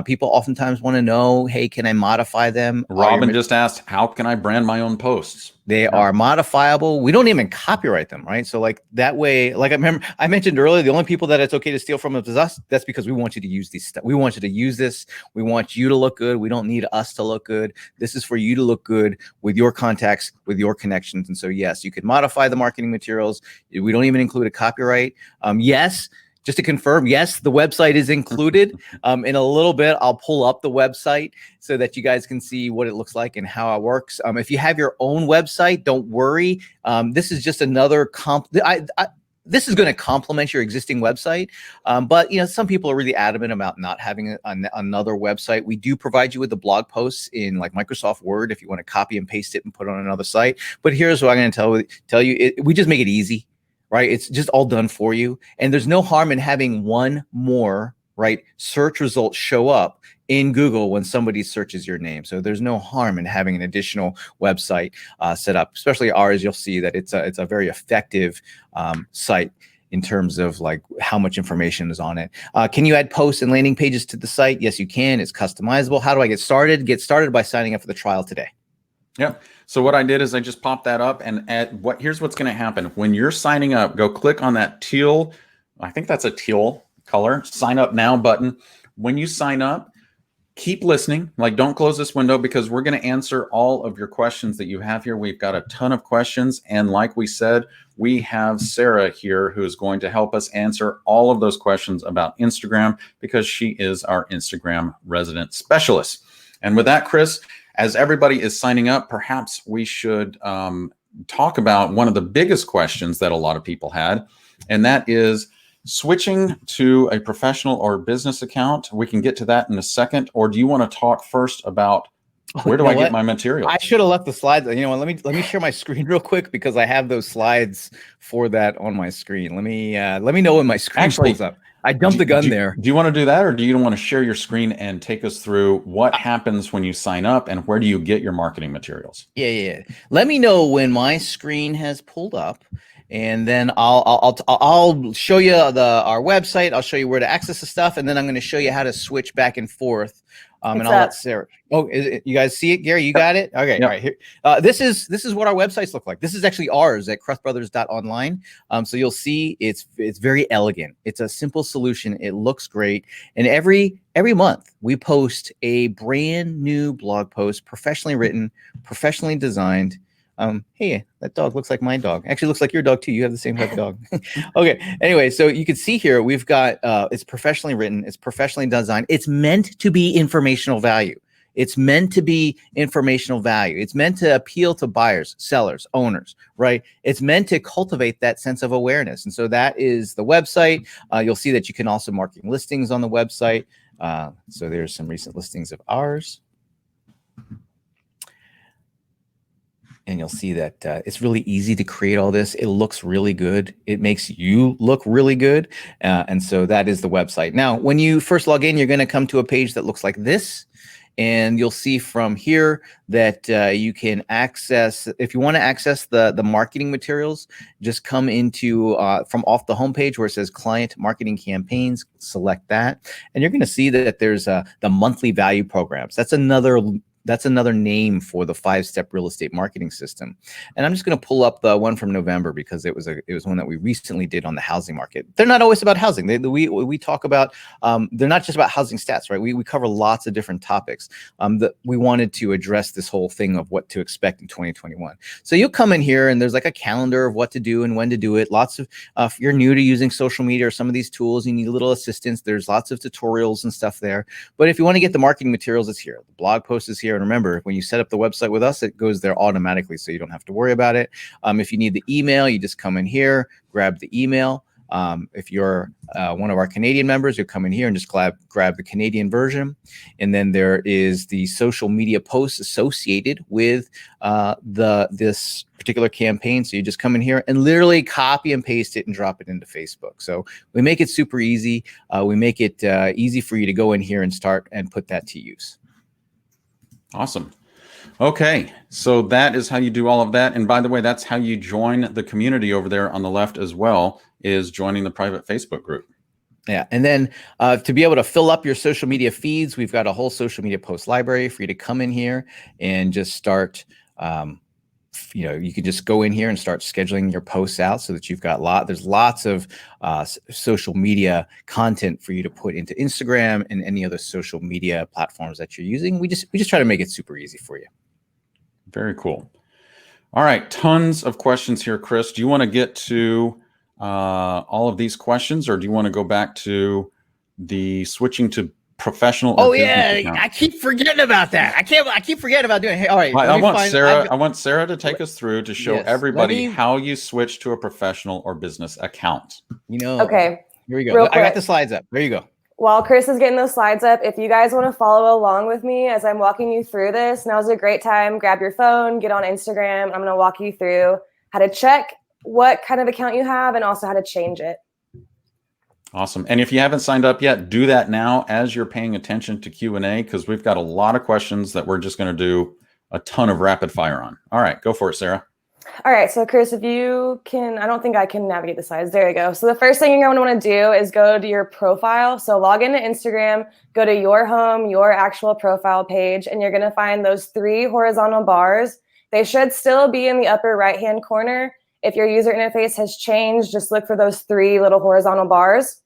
People oftentimes want to know, hey, can I modify them? Robin just asked, how can I brand my own posts? They are modifiable. We don't even copyright them, right? So like that way, like I mentioned earlier, the only people that it's okay to steal from is us. That's because we want you to use these stuff. We want you to use this. We want you to look good. We don't need us to look good. This is for you to look good with your contacts, with your connections. And so, yes, you could modify the marketing materials. We don't even include a copyright. Yes. Just to confirm, yes, the website is included. In a little bit, I'll pull up the website so that you guys can see what it looks like and how it works. If you have your own website, don't worry. This is just another this is going to complement your existing website. But, some people are really adamant about not having another website. We do provide you with the blog posts in like Microsoft Word if you want to copy and paste it and put it on another site. But here's what I'm going to tell you. We just make it easy. Right? It's just all done for you. And there's no harm in having one more, right, search result show up in Google when somebody searches your name. So there's no harm in having an additional website set up, especially ours. You'll see that it's a very effective site in terms of like how much information is on it. Can you add posts and landing pages to the site? Yes, you can. It's customizable. How do I get started? Get started by signing up for the trial today. Yeah. So what I did is I just popped that up, and here's what's going to happen. When you're signing up, go click on that teal, I think that's a teal color, sign up now button. When you sign up, keep listening. Like, don't close this window because we're going to answer all of your questions that you have here. We've got a ton of questions. And like we said, we have Sarah here who is going to help us answer all of those questions about Instagram because she is our Instagram resident specialist. And with that, Chris, as everybody is signing up, perhaps we should talk about one of the biggest questions that a lot of people had, and that is switching to a professional or business account. We can get to that in a second, or do you want to talk first about where do I get my material? I should have left the slides. You know what? Let me share my screen real quick because I have those slides for that on my screen. Let me know when my screen pulls up. I dumped the gun there. Do you want to do that, or do you want to share your screen and take us through what happens when you sign up and where do you get your marketing materials? Yeah. Let me know when my screen has pulled up, and then I'll show you our website. I'll show you where to access the stuff, and then I'm going to show you how to switch back and forth. And I'll let Sarah. Oh, you guys see it, Gary? You got it? Okay. Yep. All right. Here. This is what our websites look like. This is actually ours at krethbrothers.online. So you'll see it's very elegant. It's a simple solution. It looks great. And every month we post a brand new blog post, professionally written, professionally designed. Hey, that dog looks like my dog. Actually looks like your dog too. You have the same type of dog. Okay. Anyway, so you can see here, we've got, it's professionally written. It's professionally designed. It's meant to be informational value. It's meant to be informational value. It's meant to appeal to buyers, sellers, owners, right? It's meant to cultivate that sense of awareness. And so that is the website. You'll see that you can also mark listings on the website. So there's some recent listings of ours. And you'll see that it's really easy to create all this. It looks really good. It makes you look really good. And so that is the website. Now, when you first log in, you're going to come to a page that looks like this. And you'll see from here that you can access, if you want to access the marketing materials, just come into from off the homepage where it says client marketing campaigns, select that. And you're going to see that there's the monthly value programs. That's another name for the 5-step real estate marketing system. And I'm just going to pull up the one from November because it was one that we recently did on the housing market. They're not always about housing. We talk about, they're not just about housing stats, right? We cover lots of different topics that we wanted to address this whole thing of what to expect in 2021. So you'll come in here and there's like a calendar of what to do and when to do it. Lots of, if you're new to using social media or some of these tools, you need a little assistance. There's lots of tutorials and stuff there. But if you want to get the marketing materials, it's here. The blog post is here. And remember, when you set up the website with us, it goes there automatically, so you don't have to worry about it. If you need the email, you just come in here, grab the email. If you're one of our Canadian members, you'll come in here and just grab the Canadian version. And then there is the social media posts associated with this particular campaign. So you just come in here and literally copy and paste it and drop it into Facebook. So we make it super easy. We make it easy for you to go in here and start and put that to use. Awesome. Okay, so that is how you do all of that. And by the way, that's how you join the community over there on the left as well, is joining the private Facebook group. Yeah. And then to be able to fill up your social media feeds, we've got a whole social media post library for you to come in here and just start, you can just go in here and start scheduling your posts out so that you've got there's lots of social media content for you to put into Instagram and any other social media platforms that you're using. We just try to make it super easy for you. Very cool. All right. Tons of questions here, Chris. Do you want to get to all of these questions, or do you want to go back to the switching to professional? Oh yeah, I keep forgetting about that. I keep forgetting about doing it. Hey, all right. I want Sarah to take us through to show everybody how you switch to a professional or business account. Okay. Here we go. I got the slides up. There you go. While Chris is getting those slides up, if you guys want to follow along with me as I'm walking you through this, now's a great time. Grab your phone, get on Instagram. I'm going to walk you through how to check what kind of account you have and also how to change it. Awesome. And if you haven't signed up yet, do that now as you're paying attention to Q&A, because we've got a lot of questions that we're just going to do a ton of rapid fire on. All right, go for it, Sarah. All right, so Chris, if you can, I don't think I can navigate the slides. There you go. So the first thing you're going to want to do is go to your profile. So log into Instagram, go to your home, your actual profile page, and you're going to find those 3 horizontal bars. They should still be in the upper right-hand corner. If your user interface has changed, just look for those 3 little horizontal bars.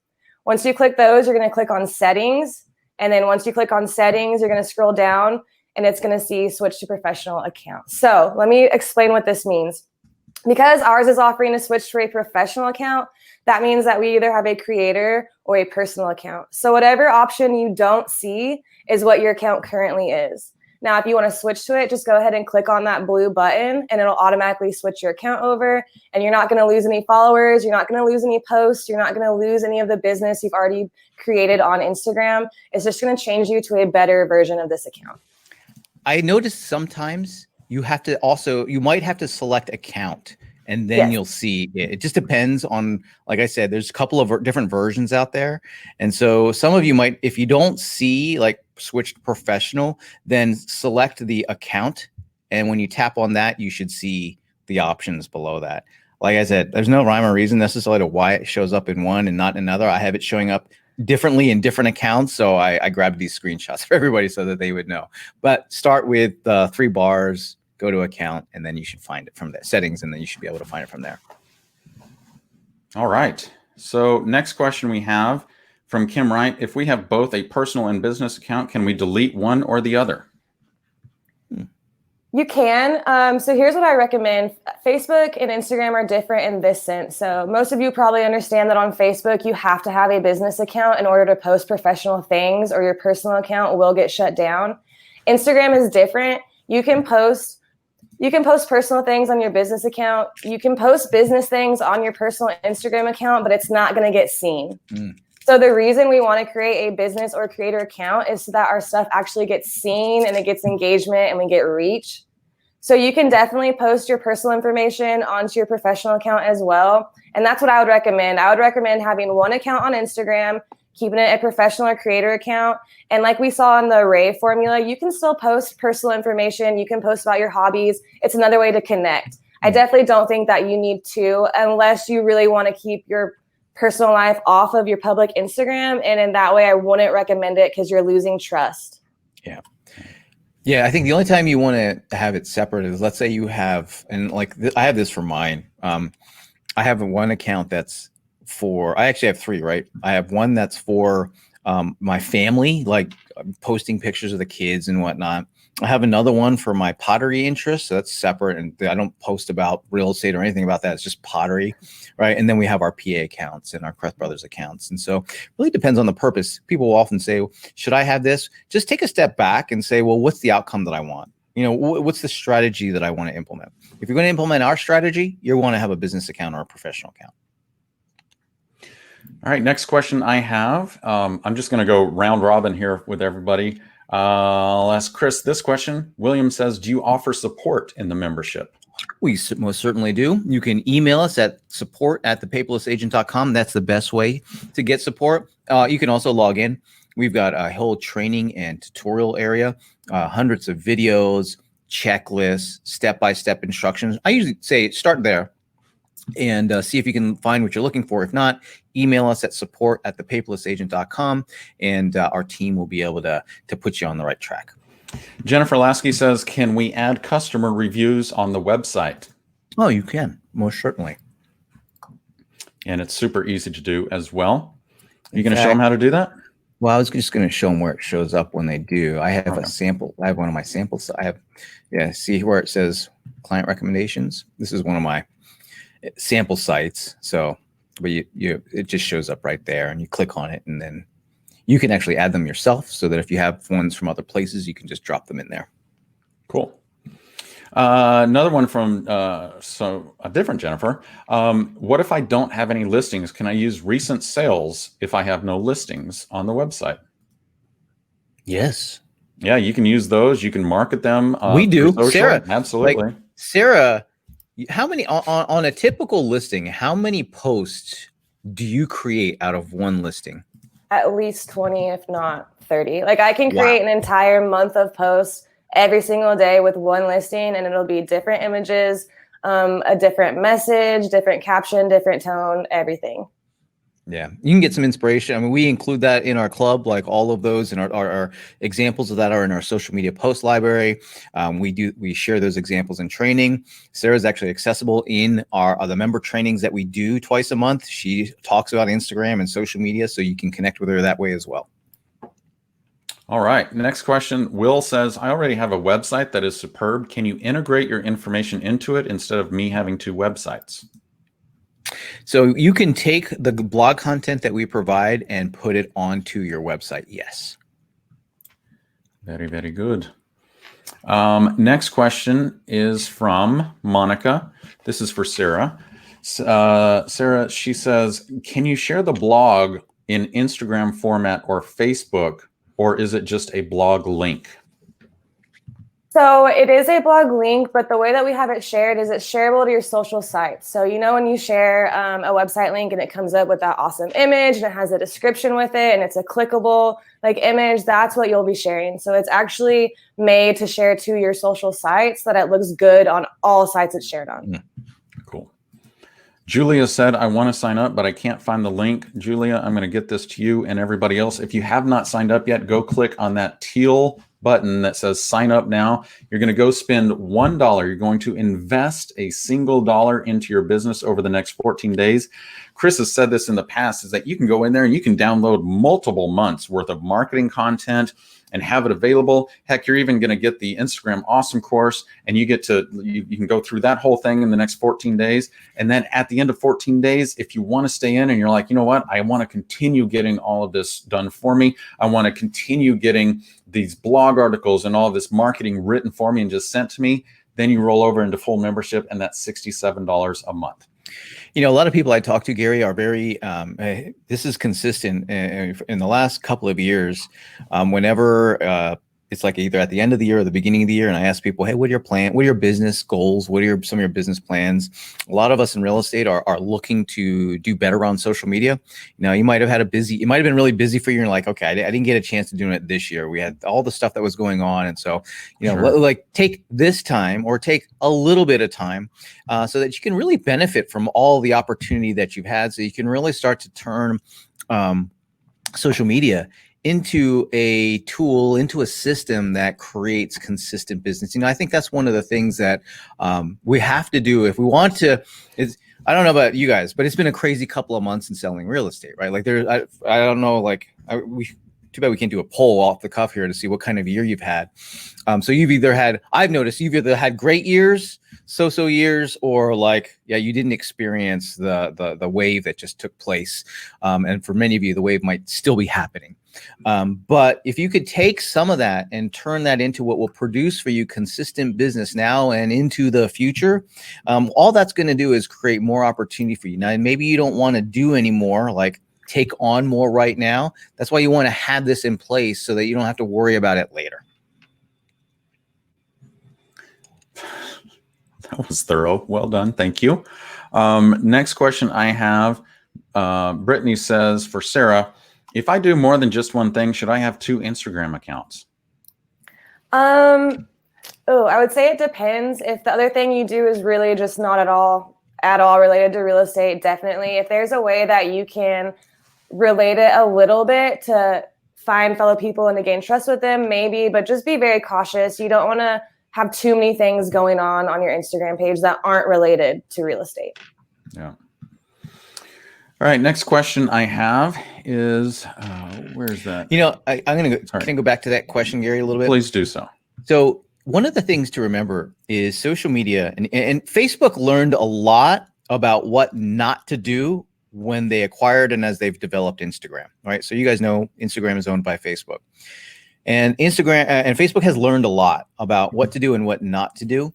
Once you click those, you're going to click on settings. And then once you click on settings, you're going to scroll down and it's going to see switch to professional account. So let me explain what this means. Because ours is offering to switch to a professional account, that means that we either have a creator or a personal account. So whatever option you don't see is what your account currently is. Now, if you want to switch to it, just go ahead and click on that blue button and it'll automatically switch your account over, and you're not going to lose any followers. You're not going to lose any posts. You're not going to lose any of the business you've already created on Instagram. It's just going to change you to a better version of this account. I noticed sometimes you might have to select account and then you'll see it. It just depends on, like I said, there's a couple of different versions out there. And so some of you might, if you don't see like switch to professional, then select the account. And when you tap on that, you should see the options below that. like I said, there's no rhyme or reason necessarily to why it shows up in one and not in another. I have it showing up differently in different accounts. So I grabbed these screenshots for everybody so that they would know. But start with 3 bars, go to account, and then you should find it from the settings, and then you should be able to find it from there. All right. So next question we have from Kim Wright. If we have both a personal and business account, can we delete one or the other? You can. So here's what I recommend. Facebook and Instagram are different in this sense. So most of you probably understand that on Facebook, you have to have a business account in order to post professional things, or your personal account will get shut down. Instagram is different. You can post personal things on your business account. You can post business things on your personal Instagram account, but it's not going to get seen. So the reason we want to create a business or creator account is so that our stuff actually gets seen and it gets engagement and we get reach. So you can definitely post your personal information onto your professional account as well. And that's what I would recommend. I would recommend having one account on Instagram, keeping it a professional or creator account. And like we saw in the Ray formula, you can still post personal information. You can post about your hobbies. It's another way to connect. I definitely don't think that you need to, unless you really want to keep your personal life off of your public Instagram. And in that way, I wouldn't recommend it because you're losing trust. Yeah. Yeah. I think the only time you want to have it separate is, let's say you have, and like I have this for mine. I have one account that's for, I actually have 3, right? I have one that's for my family, like posting pictures of the kids and whatnot. I have another one for my pottery interest. So that's separate. And I don't post about real estate or anything about that. It's just pottery, right? And then we have our PA accounts and our Kreth Brothers accounts. And so it really depends on the purpose. People will often say, should I have this? Just take a step back and say, well, what's the outcome that I want? You know, what's the strategy that I want to implement? If you're going to implement our strategy, you want to have a business account or a professional account. All right, next question I have. I'm just going to go round robin here with everybody. I'll ask Chris this question. William says, do you offer support in the membership? We most certainly do. You can email us at support@thepaperlessagent.com. That's the best way to get support. You can also log in. We've got a whole training and tutorial area, hundreds of videos, checklists, step-by-step instructions. I usually say start there and see if you can find what you're looking for. If not, email us at support@thepaperlessagent.com, and our team will be able to put you on the right track. Jennifer Lasky says, can we add customer reviews on the website? Oh, you can, most certainly. And it's super easy to do as well. Are you going to show them how to do that? Well, I was just going to show them where it shows up when they do. I have a sample. I have one of my samples. I have, see where it says client recommendations. This is one of my sample sites. So, but it just shows up right there, and you click on it, and then you can actually add them yourself, so that if you have ones from other places, you can just drop them in there. Cool. Another one from so a different Jennifer. What if I don't have any listings? Can I use recent sales if I have no listings on the website? Yes. Yeah, you can use those. You can market them. We do, Sarah. Absolutely. Like, Sarah, how many on a typical listing? How many posts do you create out of one listing? At least 20, if not 30. Like I can create an entire month of posts every single day with one listing, and it'll be different images, a different message, different caption, different tone, everything. Yeah, you can get some inspiration. I mean, we include that in our club, like all of those, and our examples of that are in our social media post library. We share those examples in training. Sarah's actually accessible in the member trainings that we do twice a month. She talks about Instagram and social media, so you can connect with her that way as well. All right. Next question. Will says, I already have a website that is superb. Can you integrate your information into it instead of me having 2 websites? So you can take the blog content that we provide and put it onto your website. Yes. Very, very good. Next question is from Monica. This is for Sarah. Sarah, she says, can you share the blog in Instagram format or Facebook, or is it just a blog link? So it is a blog link, but the way that we have it shared is it's shareable to your social sites. So, you know, when you share a website link and it comes up with that awesome image and it has a description with it and it's a clickable like image, that's what you'll be sharing. So it's actually made to share to your social sites so that it looks good on all sites it's shared on. Cool. Julia said, I want to sign up, but I can't find the link. Julia, I'm going to get this to you and everybody else. If you have not signed up yet, go click on that teal button that says sign up now. You're going to go spend $1. You're going to invest a single dollar into your business over the next 14 days. Chris has said this in the past, is that you can go in there and you can download multiple months worth of marketing content and have it available. Heck, you're even going to get the Instagram Awesome course, and you can go through that whole thing in the next 14 days. And then at the end of 14 days, if you want to stay in and you're like, you know what, I want to continue getting all of this done for me. I want to continue getting these blog articles and all of this marketing written for me and just sent to me, then you roll over into full membership, and that's $67 a month. You know, a lot of people I talk to, Gary, are very, this is consistent in the last couple of years. Whenever it's like either at the end of the year or the beginning of the year, and I ask people, hey, what are your plan? What are your business goals? What are some of your business plans? A lot of us in real estate are looking to do better on social media. You know, you might have had it might have been really busy for you. And you're like, okay, I didn't get a chance to do it this year. We had all the stuff that was going on. And so, you know, like take this time or take a little bit of time so that you can really benefit from all the opportunity that you've had. So you can really start to turn social media into a tool, into a system that creates consistent business. You know, I think that's one of the things that we have to do if we want to. I don't know about you guys, but it's been a crazy couple of months in selling real estate, right? Like I don't know, like too bad we can't do a poll off the cuff here to see what kind of year you've had. So I've noticed you've either had great years, so-so years, or like, yeah, you didn't experience the wave that just took place. And for many of you, the wave might still be happening. But if you could take some of that and turn that into what will produce for you consistent business now and into the future, all that's going to do is create more opportunity for you. Now, maybe you don't want to do any more, like take on more right now. That's why you want to have this in place so that you don't have to worry about it later. That was thorough. Well done. Thank you. Next question I have, Brittany says, for Sarah, if I do more than just one thing, should I have 2 Instagram accounts? I would say it depends. If the other thing you do is really just not at all related to real estate, definitely. If there's a way that you can relate it a little bit to find fellow people and to gain trust with them, maybe, but just be very cautious. You don't want to have too many things going on your Instagram page that aren't related to real estate. Yeah. All right. Next question I have is, where is that? You know, I'm going to go back to that question, Gary, a little bit. Please do so. So one of the things to remember is social media and Facebook learned a lot about what not to do when they acquired and as they've developed Instagram, right? So you guys know Instagram is owned by Facebook, and Facebook has learned a lot about what to do and what not to do.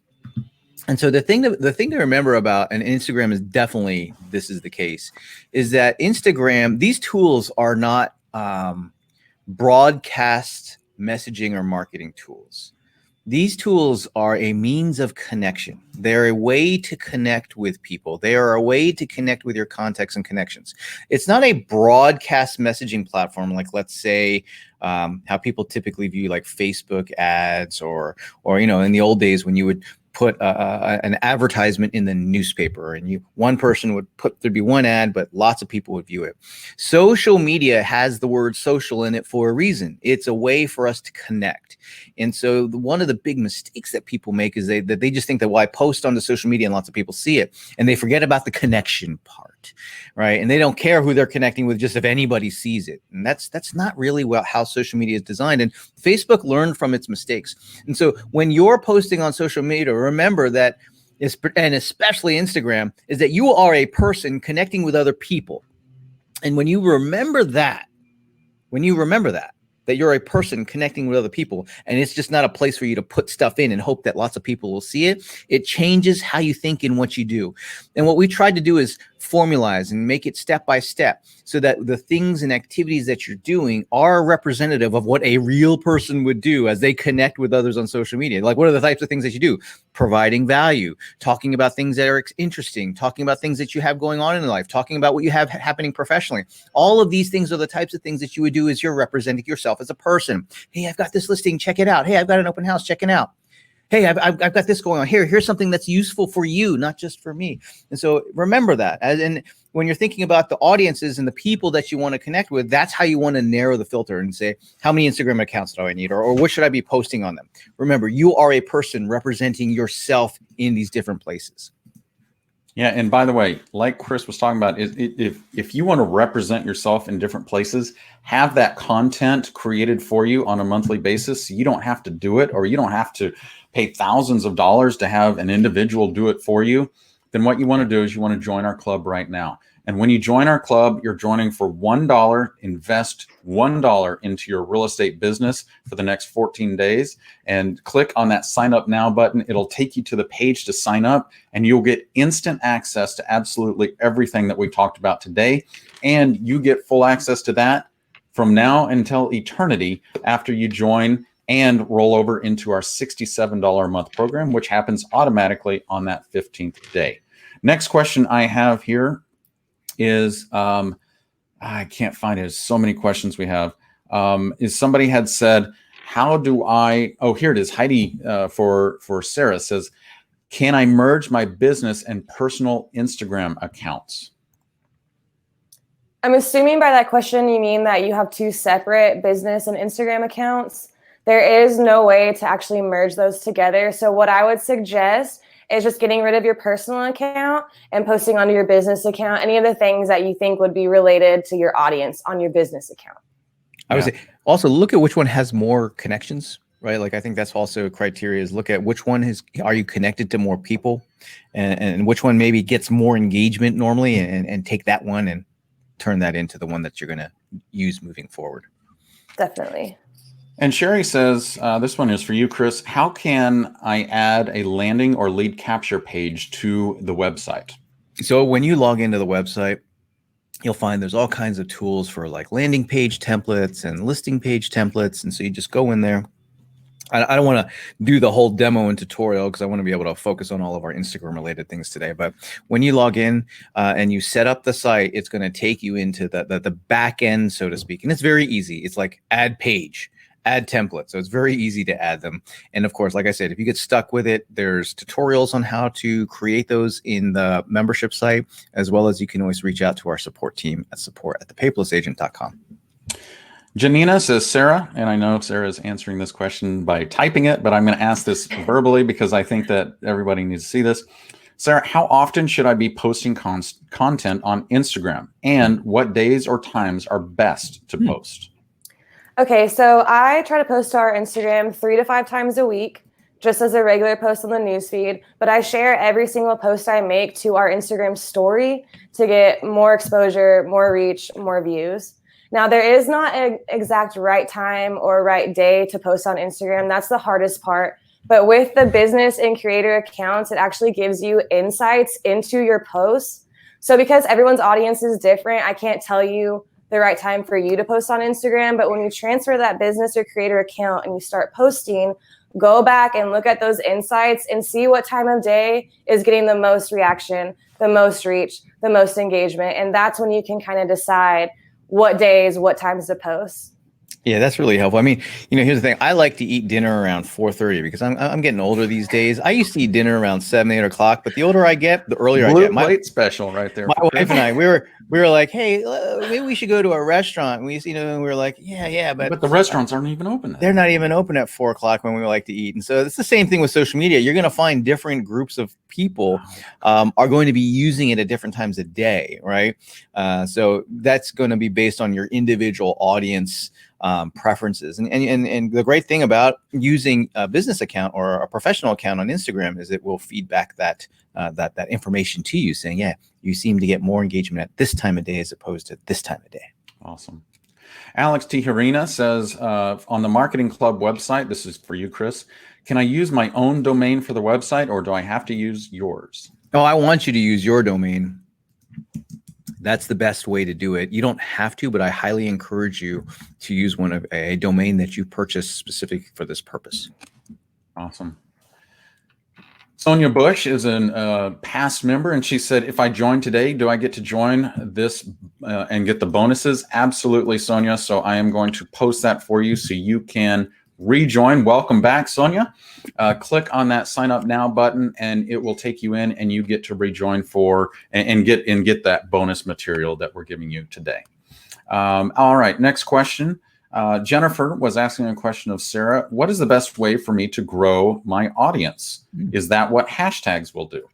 And so the thing to remember about, and Instagram is definitely, this is the case, is that Instagram, these tools are not broadcast messaging or marketing tools. These tools are a means of connection. They're a way to connect with people. They are a way to connect with your contacts and connections. It's not a broadcast messaging platform like, let's say, how people typically view like Facebook ads or you know, in the old days when you would put an advertisement in the newspaper and one person would there'd be one ad, but lots of people would view it. Social media has the word social in it for a reason. It's a way for us to connect. And so one of the big mistakes that people make is that they just think that, well, I post onto social media and lots of people see it, and they forget about the connection part, right? And they don't care who they're connecting with, just if anybody sees it. And that's not really how social media is designed. And Facebook learned from its mistakes. And so when you're posting on social media, remember that, and especially Instagram, is that you are a person connecting with other people. And when you remember that you're a person connecting with other people, and it's just not a place for you to put stuff in and hope that lots of people will see it, it changes how you think and what you do. And what we tried to do is formalize and make it step by step so that the things and activities that you're doing are representative of what a real person would do as they connect with others on social media. Like, what are the types of things that you do? Providing value, talking about things that are interesting, talking about things that you have going on in life, talking about what you have happening professionally. All of these things are the types of things that you would do as you're representing yourself as a person. Hey, I've got this listing, check it out. Hey, I've got an open house, check it out. hey, I've got this going on here. Here's something that's useful for you, not just for me. And so remember that. And when you're thinking about the audiences and the people that you want to connect with, that's how you want to narrow the filter and say, how many Instagram accounts do I need? Or what should I be posting on them? Remember, you are a person representing yourself in these different places. Yeah, and by the way, like Chris was talking about, if you want to represent yourself in different places, have that content created for you on a monthly basis. So you don't have to do it, or you don't have to pay thousands of dollars to have an individual do it for you. Then what you want to do is you want to join our club right now. And when you join our club, you're joining for $1. Invest $1 into your real estate business for the next 14 days and click on that sign up now button. It'll take you to the page to sign up, and you'll get instant access to absolutely everything that we talked about today. And you get full access to that from now until eternity after you join and roll over into our $67 a month program, which happens automatically on that 15th day. Next question I have here is, I can't find it. There's so many questions we have. Is somebody had said, how do I, oh, here it is. Heidi for Sarah says, can I merge my business and personal Instagram accounts? I'm assuming by that question, you mean that you have two separate business and Instagram accounts. There is no way to actually merge those together. So what I would suggest is just getting rid of your personal account and posting onto your business account any of the things that you think would be related to your audience on your business account. I would say also look at which one has more connections, right? Like I think that's also a criteria, is look at which one are you connected to more people, and which one maybe gets more engagement normally, and take that one and turn that into the one that you're going to use moving forward. Definitely. And Sherry says, this one is for you, Chris. How can I add a landing or lead capture page to the website? So when you log into the website, you'll find there's all kinds of tools for like landing page templates and listing page templates. And so you just go in there. I don't want to do the whole demo and tutorial because I want to be able to focus on all of our Instagram related things today. But when you log in and you set up the site, it's going to take you into the back end, so to speak. And it's very easy. It's like add page, add template. So it's very easy to add them. And of course, like I said, if you get stuck with it, there's tutorials on how to create those in the membership site, as well as you can always reach out to our support team at support@thepaperlessagent.com. Janina says, Sarah, and I know Sarah is answering this question by typing it, but I'm going to ask this verbally because I think that everybody needs to see this. Sarah, how often should I be posting content on Instagram, and what days or times are best to post? Okay, so I try to post to our Instagram 3 to 5 times a week, just as a regular post on the newsfeed. But I share every single post I make to our Instagram story to get more exposure, more reach, more views. Now, there is not an exact right time or right day to post on Instagram. That's the hardest part. But with the business and creator accounts, it actually gives you insights into your posts. So because everyone's audience is different, I can't tell you the right time for you to post on Instagram. But when you transfer that business or creator account and you start posting, go back and look at those insights and see what time of day is getting the most reaction, the most reach, the most engagement. And that's when you can kind of decide what days, what times to post. Yeah, that's really helpful. I mean, here's the thing. I like to eat dinner around 4:30 because I'm getting older these days. I used to eat dinner around 7, 8 o'clock, but the older I get, the earlier I get. My plate special right there. My wife and I, we were like, hey, maybe we should go to a restaurant. And we were like, yeah, but the restaurants aren't even open. They're not even open at 4 o'clock when we like to eat. And so it's the same thing with social media. You're going to find different groups of people are going to be using it at different times of day, right? So that's going to be based on your individual audience preferences. And the great thing about using a business account or a professional account on Instagram is it will feed back that information to you, saying, yeah, you seem to get more engagement at this time of day as opposed to this time of day. Awesome. Alex Tijerina says, on the Marketing Club website, this is for you, Chris, can I use my own domain for the website, or do I have to use yours? Oh, I want you to use your domain. That's the best way to do it. You don't have to, but I highly encourage you to use a domain that you purchased specific for this purpose. Awesome. Sonia Bush is a past member, and she said, if I join today, do I get to join this and get the bonuses? Absolutely, Sonia. So I am going to post that for you so you can rejoin. Welcome back, Sonia. Click on that sign up now button and it will take you in and you get to rejoin and get that bonus material that we're giving you today. All right, next question. Jennifer was asking a question of Sarah. What is the best way for me to grow my audience? Is that what hashtags will do?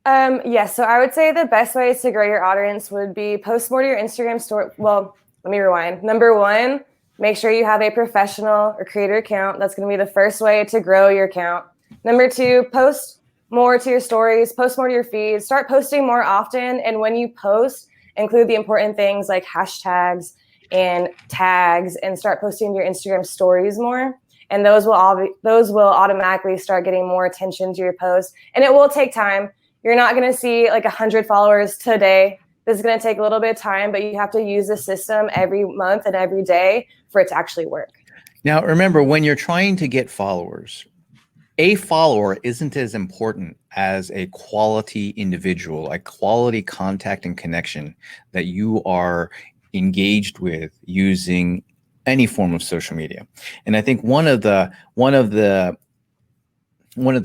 Yes. So I would say the best ways to grow your audience would be post more to your Instagram story. Well, let me rewind. Number one, make sure you have a professional or creator account. That's going to be the first way to grow your account. Number two, post more to your stories, post more to your feeds, start posting more often. And when you post, include the important things like hashtags and tags, and start posting your Instagram stories more. And those will automatically start getting more attention to your post. And it will take time. You're not going to see like 100 followers today. This is going to take a little bit of time, but you have to use the system every month and every day for it to actually work. Now, remember, when you're trying to get followers, a follower isn't as important as a quality individual, a quality contact and connection that you are engaged with using any form of social media. And I think one of the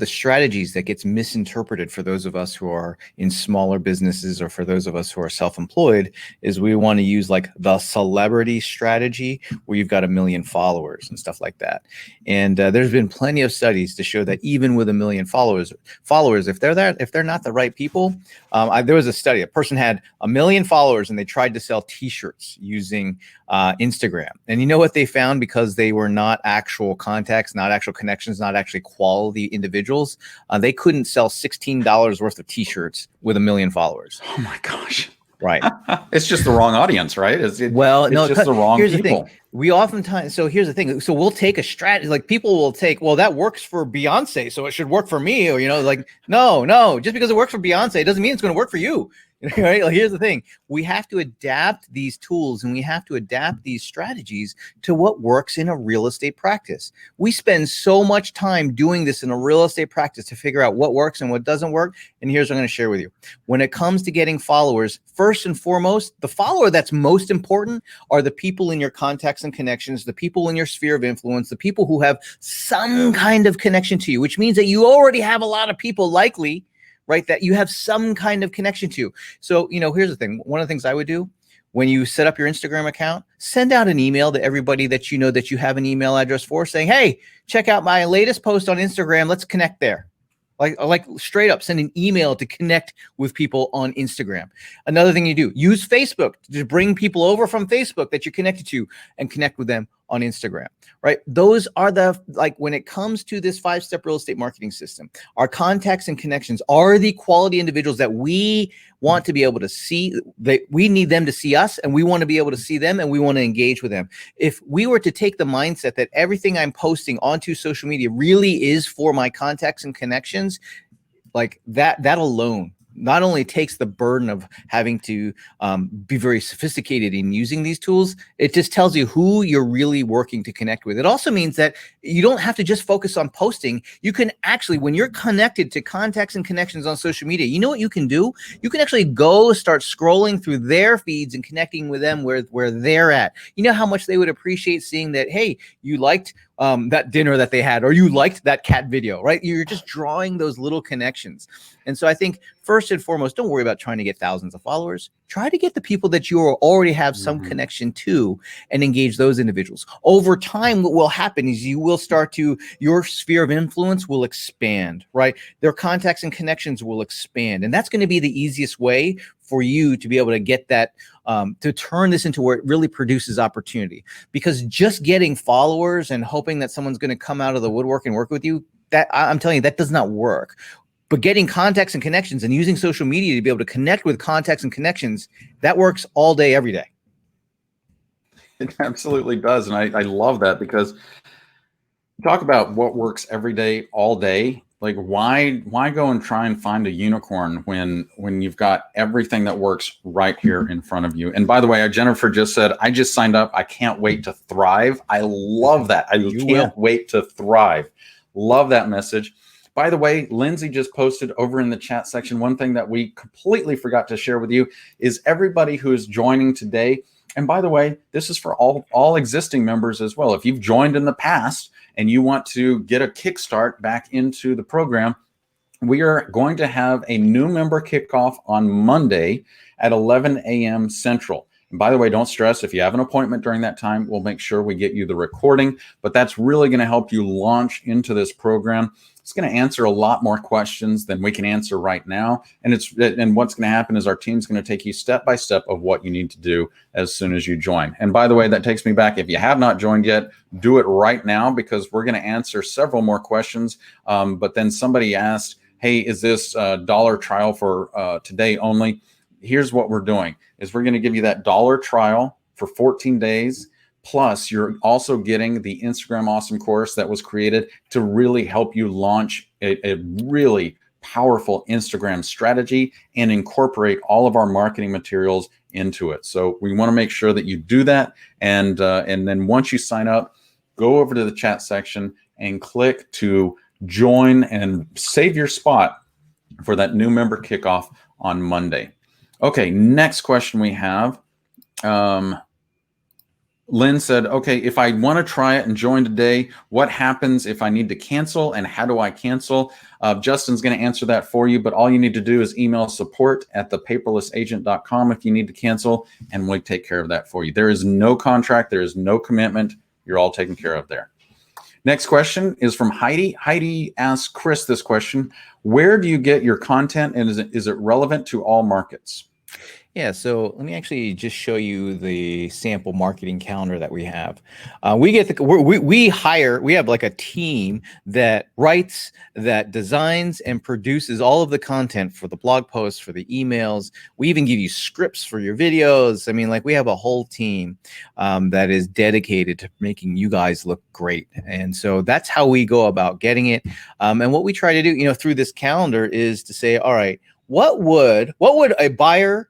strategies that gets misinterpreted for those of us who are in smaller businesses or for those of us who are self-employed is we want to use like the celebrity strategy where you've got 1 million followers and stuff like that. And there's been plenty of studies to show that even with 1 million followers, if they're not the right people, there was a study, a person had 1 million followers and they tried to sell t-shirts using Instagram. And you know what they found? Because they were not actual contacts, not actual connections, not actually quality individuals, they couldn't sell $16 worth of t-shirts with 1 million followers. Oh my gosh. Right. It's just the wrong audience, right? It's just the wrong here's people. The thing. We oftentimes, so here's the thing. So we'll take a strategy, like people will take, well, that works for Beyonce, so it should work for me. Or, like, no, just because it works for Beyonce doesn't mean it's going to work for you. Right? Like, here's the thing. We have to adapt these tools and we have to adapt these strategies to what works in a real estate practice. We spend so much time doing this in a real estate practice to figure out what works and what doesn't work. And here's what I'm going to share with you. When it comes to getting followers, first and foremost, the follower that's most important are the people in your contacts and connections, the people in your sphere of influence, the people who have some kind of connection to you, which means that you already have a lot of people likely, right, that you have some kind of connection to. So, here's the thing. One of the things I would do when you set up your Instagram account, send out an email to everybody that you know that you have an email address for, saying, hey, check out my latest post on Instagram. Let's connect there. Like straight up send an email to connect with people on Instagram. Another thing you do, use Facebook to bring people over from Facebook that you're connected to and connect with them on Instagram, right? Those are when it comes to this 5-step real estate marketing system, our contacts and connections are the quality individuals that we want to be able to see, that we need them to see us, and we want to be able to see them, and we want to engage with them. If we were to take the mindset that everything I'm posting onto social media really is for my contacts and connections, like that alone not only takes the burden of having to be very sophisticated in using these tools, it just tells you who you're really working to connect with. It also means that you don't have to just focus on posting. You can actually, when you're connected to contacts and connections on social media, you know what you can do? You can actually go start scrolling through their feeds and connecting with them where they're at. You know how much they would appreciate seeing that, hey, you liked that dinner that they had, or you liked that cat video, right? You're just drawing those little connections. And so I think first and foremost, don't worry about trying to get thousands of followers. Try to get the people that you already have some connection to and engage those individuals. Over time, what will happen is you will start to, your sphere of influence will expand, right? Their contacts and connections will expand. And that's going to be the easiest way for you to be able to get that, to turn this into where it really produces opportunity. Because just getting followers and hoping that someone's going to come out of the woodwork and work with you, that I'm telling you, that does not work. But getting contacts and connections and using social media to be able to connect with contacts and connections, that works all day, every day. It absolutely does. And I love that, because talk about what works every day, all day. Like, why go and try and find a unicorn when you've got everything that works right here in front of you? And by the way, Jennifer just said, I just signed up. I can't wait to thrive. I love that. I can't wait to thrive. Love that message. By the way, Lindsay just posted over in the chat section, one thing that we completely forgot to share with you is everybody who is joining today, And by the way, this is for all existing members as well. If you've joined in the past and you want to get a kickstart back into the program, we are going to have a new member kickoff on Monday at 11 a.m. Central. And by the way, don't stress if you have an appointment during that time, we'll make sure we get you the recording, but that's really going to help you launch into this program. It's going to answer a lot more questions than we can answer right now. And what's going to happen is our team's going to take you step by step of what you need to do as soon as you join. And by the way, that takes me back. If you have not joined yet, do it right now, because we're going to answer several more questions. But then somebody asked, hey, is this a dollar trial for today only? Here's what we're doing is we're going to give you that dollar trial for 14 days. Plus, you're also getting the Instagram Awesome course that was created to really help you launch a really powerful Instagram strategy and incorporate all of our marketing materials into it. So we want to make sure that you do that. And then once you sign up, go over to the chat section and click to join and save your spot for that new member kickoff on Monday. Okay, next question we have. Lynn said, okay, if I want to try it and join today, what happens if I need to cancel, and how do I cancel? Justin's going to answer that for you, but all you need to do is email support@thepaperlessagent.com if you need to cancel, and we'll take care of that for you. There is no contract. There is no commitment. You're all taken care of there. Next question is from Heidi. Heidi asks Chris this question: where do you get your content, and is it relevant to all markets? Yeah, so let me actually just show you the sample marketing calendar that we have. We have like a team that writes, that designs and produces all of the content for the blog posts, for the emails. We even give you scripts for your videos. I mean, like, we have a whole team that is dedicated to making you guys look great. And so that's how we go about getting it. And what we try to do, through this calendar is to say, all right, what would a buyer,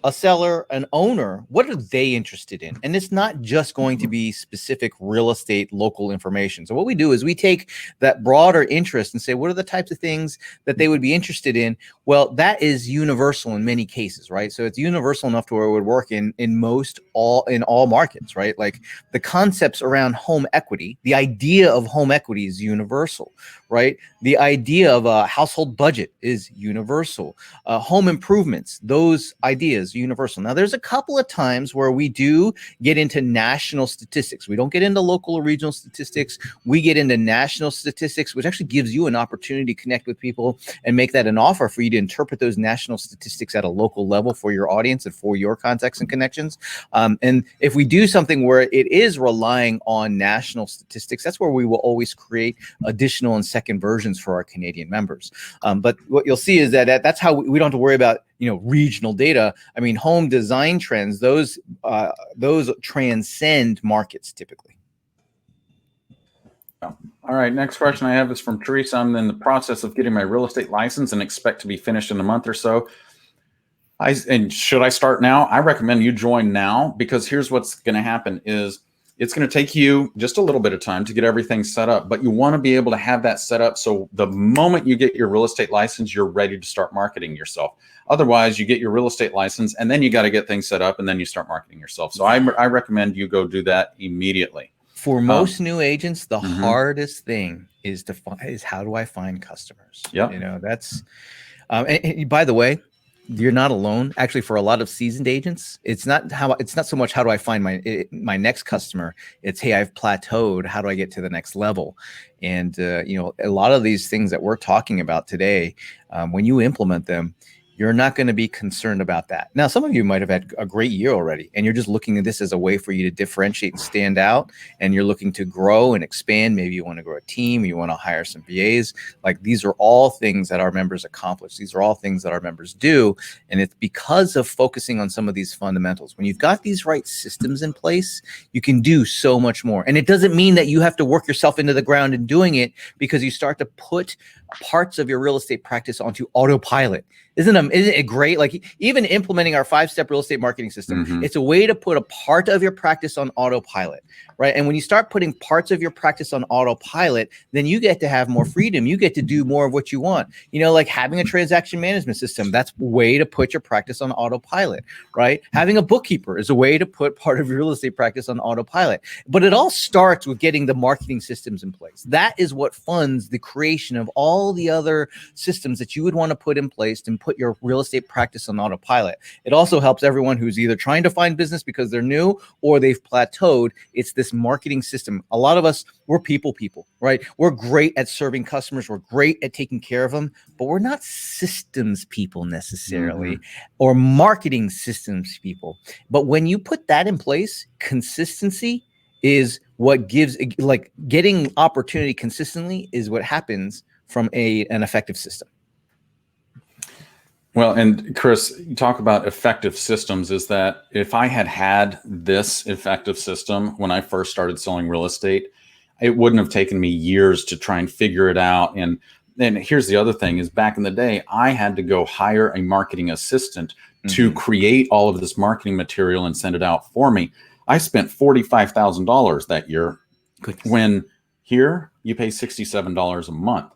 a seller, an owner, what are they interested in? And it's not just going to be specific real estate local information. So what we do is we take that broader interest and say, what are the types of things that they would be interested in? Well, that is universal in many cases, right? So it's universal enough to where it would work in all markets, right? Like, the concepts around home equity, the idea of home equity is universal, right? The idea of a household budget is universal. Home improvements, those ideas, universal. Now, there's a couple of times where we do get into national statistics. We don't get into local or regional statistics. We get into national statistics, which actually gives you an opportunity to connect with people and make that an offer for you to interpret those national statistics at a local level for your audience and for your contacts and connections. And if we do something where it is relying on national statistics, that's where we will always create additional and second versions for our Canadian members. But what you'll see is that that's how we don't have to worry about regional data. I mean, home design trends, those transcend markets typically. All right, next question I have is from Teresa. I'm in the process of getting my real estate license and expect to be finished in a month or so. And should I start now? I recommend you join now, because here's what's going to happen is it's going to take you just a little bit of time to get everything set up, but you want to be able to have that set up so the moment you get your real estate license, you're ready to start marketing yourself. Otherwise, you get your real estate license and then you got to get things set up and then you start marketing yourself. So I recommend you go do that immediately. For most new agents, the hardest thing is how do I find customers? Yeah. That's and by the way, you're not alone. Actually, for a lot of seasoned agents, it's not so much how do I find my next customer. It's, hey, I've plateaued. How do I get to the next level? And a lot of these things that we're talking about today, when you implement them, you're not going to be concerned about that. Now, some of you might have had a great year already, and you're just looking at this as a way for you to differentiate and stand out, and you're looking to grow and expand. Maybe you want to grow a team, you want to hire some VAs. Like, these are all things that our members accomplish. These are all things that our members do, and it's because of focusing on some of these fundamentals. When you've got these right systems in place, you can do so much more. And it doesn't mean that you have to work yourself into the ground in doing it, because you start to put parts of your real estate practice onto autopilot. Isn't it great? Like, even implementing our 5-step real estate marketing system, it's a way to put a part of your practice on autopilot, right? right? And when you start putting parts of your practice on autopilot, then you get to have more freedom. You get to do more of what you want. You know, like having a transaction management system, that's a way to put your practice on autopilot, right? Having a bookkeeper is a way to put part of your real estate practice on autopilot. But it all starts with getting the marketing systems in place. That is what funds the creation of all the other systems that you would want to put in place and put your real estate practice on autopilot. It also helps everyone who's either trying to find business because they're new or they've plateaued. It's this marketing system. A lot of us, we're people, right? We're great at serving customers. We're great at taking care of them, but we're not systems people necessarily, or marketing systems people. But when you put that in place, consistency is what gives, like getting opportunity consistently is what happens from an effective system. Well, and Chris, you talk about effective systems, is that if I had this effective system when I first started selling real estate, it wouldn't have taken me years to try and figure it out. And then here's the other thing is, back in the day, I had to go hire a marketing assistant to create all of this marketing material and send it out for me. I spent $45,000 that year. When here you pay $67 a month.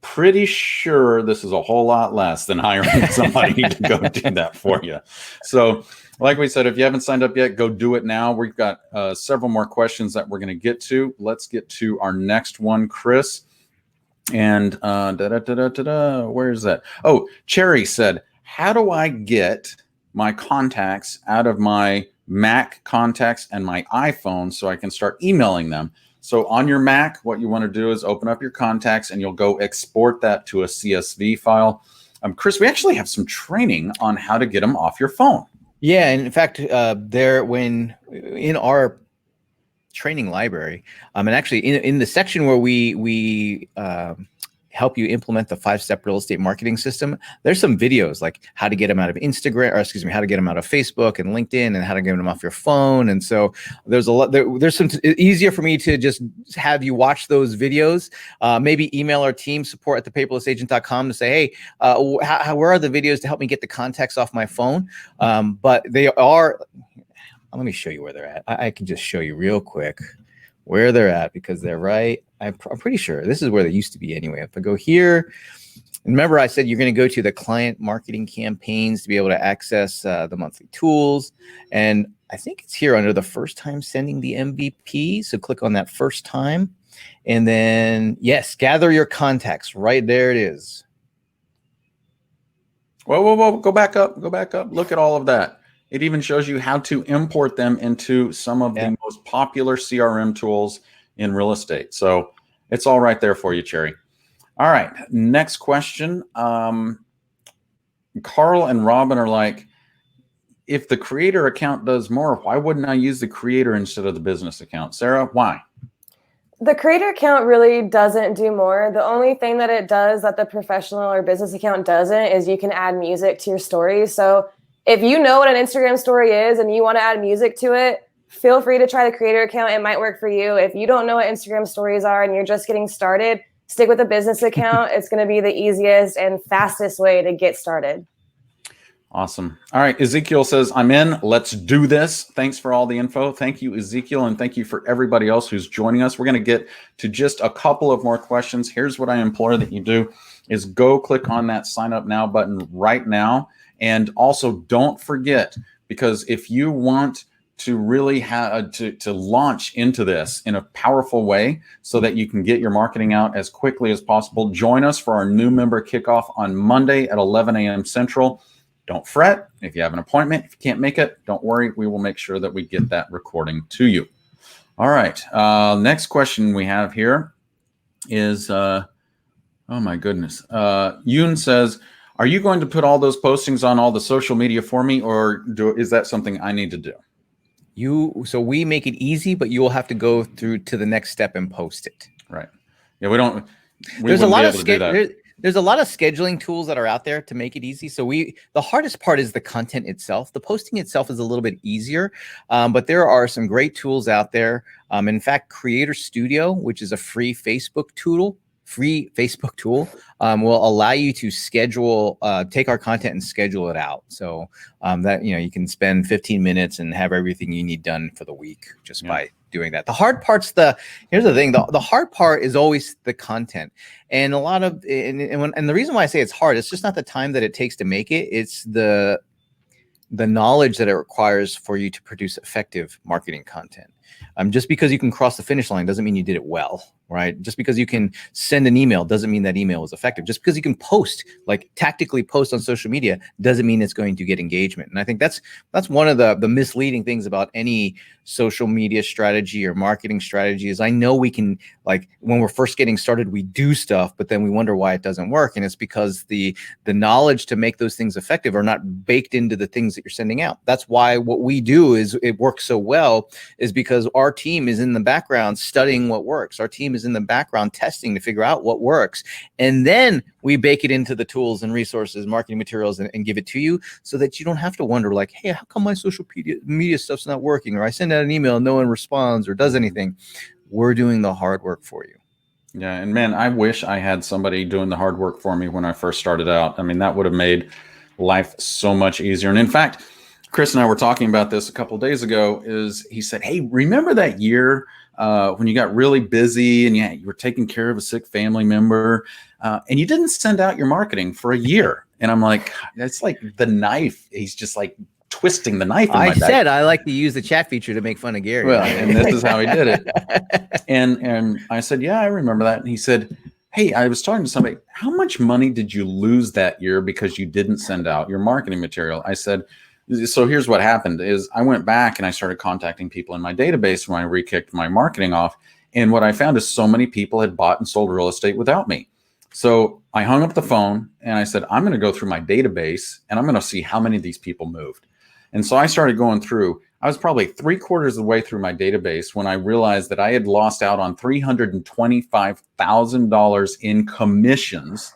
Pretty sure this is a whole lot less than hiring somebody to go do that for you. So like we said, if you haven't signed up yet, go do it now. We've got several more questions that we're going to get to. Let's get to our next one, Chris. And where is that? Oh, Cherry said, how do I get my contacts out of my Mac contacts and my iPhone so I can start emailing them? So on your Mac, what you want to do is open up your contacts and you'll go export that to a CSV file. Chris, we actually have some training on how to get them off your phone. Yeah, and in fact, when in our training library, and actually in the section where we help you implement the 5-step real estate marketing system, there's some videos like how to get them out of Instagram, or excuse me, how to get them out of Facebook and LinkedIn, and how to get them off your phone. And so there's a lot, there's some, easier for me to just have you watch those videos, maybe email our team support at thepaperlessagent.com to say, hey, where are the videos to help me get the contacts off my phone? But they are, let me show you where they're at. I can just show you real quick where they're at, because they're right. I'm pretty sure this is where they used to be anyway. If I go here, remember I said you're going to go to the client marketing campaigns to be able to access the monthly tools. And I think it's here under the first time sending the MVP. So click on that first time. And then, yes, gather your contacts. Right there it is. Whoa, go back up, Look at all of that. It even shows you how to import them into some of the most popular CRM tools in real estate. So it's all right there for you, Cherry. All right, next question. Carl and Robin are like, if the creator account does more, why wouldn't I use the creator instead of the business account? Sarah, why? The creator account really doesn't do more. The only thing that it does that the professional or business account doesn't is you can add music to your stories. So if you know what an Instagram story is and you want to add music to it, feel free to try the creator account. It might work for you. If you don't know what Instagram stories are and you're just getting started, stick with a business account. It's going to be the easiest and fastest way to get started. Awesome. All right. Ezekiel says, I'm in. Let's do this. Thanks for all the info. Thank you, Ezekiel. And thank you for everybody else who's joining us. We're going to get to just a couple of more questions. Here's what I implore that you do is go click on that sign up now button right now. And also don't forget, because if you want to really have to launch into this in a powerful way so that you can get your marketing out as quickly as possible, join us for our new member kickoff on Monday at 11 a.m. Central. Don't fret. If you have an appointment, if you can't make it, don't worry. We will make sure that we get that recording to you. All right. Next question we have here is, oh my goodness. Yoon says, are you going to put all those postings on all the social media for me, or is that something I need to do? So we make it easy, but you will have to go through to the next step and post it. Right. Yeah, there's a lot of there's a lot of scheduling tools that are out there to make it easy. So the hardest part is the content itself. The posting itself is a little bit easier, but there are some great tools out there. In fact, Creator Studio, which is a free Facebook tool, will allow you to schedule, take our content and schedule it out. So that, you can spend 15 minutes and have everything you need done for the week just by doing that. The hard part's here's the thing. The hard part is always the content. And a lot of, and the reason why I say it's hard, it's just not the time that it takes to make it. It's the knowledge that it requires for you to produce effective marketing content. Just because you can cross the finish line doesn't mean you did it well, right? Just because you can send an email doesn't mean that email is effective. Just because you can post, like tactically post on social media, doesn't mean it's going to get engagement. And I think that's one of the misleading things about any social media strategy or marketing strategy is I know we can, like when we're first getting started, we do stuff, but then we wonder why it doesn't work. And it's because the knowledge to make those things effective are not baked into the things that you're sending out. That's why what we do is it works so well is because our team is in the background studying what works. Our team is in the background testing to figure out what works. And then we bake it into the tools and resources, marketing materials, and give it to you so that you don't have to wonder like, hey, how come my social media stuff's not working? Or I send out an email and no one responds or does anything. We're doing the hard work for you. Yeah. And man, I wish I had somebody doing the hard work for me when I first started out. I mean, that would have made life so much easier. And in fact, Chris and I were talking about this a couple of days ago. He said, hey, remember that year when you got really busy and you were taking care of a sick family member and you didn't send out your marketing for a year? And I'm like, that's like the knife. He's just like twisting the knife in my back. I said I like to use the chat feature to make fun of Gary. Well, and this is how he did it. And I said, yeah, I remember that. And he said, hey, I was talking to somebody. How much money did you lose that year because you didn't send out your marketing material? I said, so here's what happened is I went back and I started contacting people in my database when I re-kicked my marketing off. And what I found is so many people had bought and sold real estate without me. So I hung up the phone and I said, I'm going to go through my database and I'm going to see how many of these people moved. And so I started going through. I was probably 3/4 of the way through my database when I realized that I had lost out on $325,000 in commissions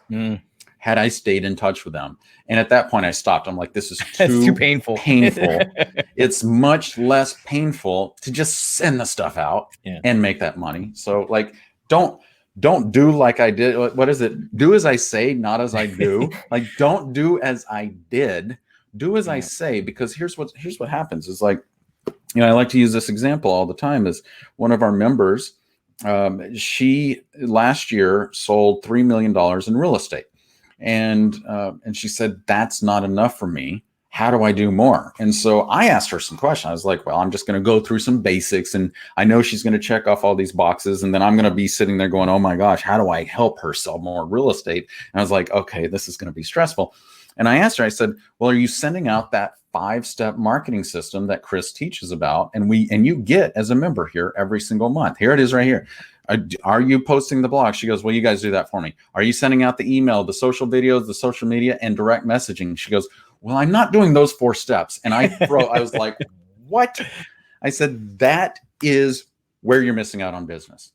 had I stayed in touch with them. And at that point I stopped. I'm like, this is too painful. It's much less painful to just send the stuff out and make that money. So like, don't do like I did. What is it? Do as I say, not as I do. Like, don't do as I did. Do as I say, because here's what happens is like, I like to use this example all the time is one of our members, she last year sold $3 million in real estate. And she said, that's not enough for me. How do I do more? And so I asked her some questions. I was like, well, I'm just going to go through some basics. And I know she's going to check off all these boxes. And then I'm going to be sitting there going, oh my gosh, how do I help her sell more real estate? And I was like, okay, this is going to be stressful. And I asked her, I said, well, are you sending out that 5-step marketing system that Chris teaches about? And you get as a member here every single month. Here it is right here. Are you posting the blog? She goes, well, you guys do that for me. Are you sending out the email, the social videos, the social media, and direct messaging? She goes, well, I'm not doing those 4 steps. And I was like, what? I said, that is where you're missing out on business.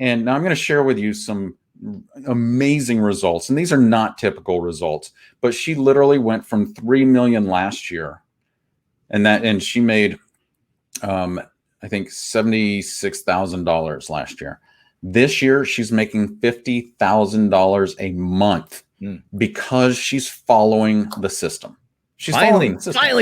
And now I'm going to share with you some amazing results. And these are not typical results, but she literally went from 3 million last year and she made, I think $76,000 last year. This year, she's making $50,000 a month because she's following the system. Finally,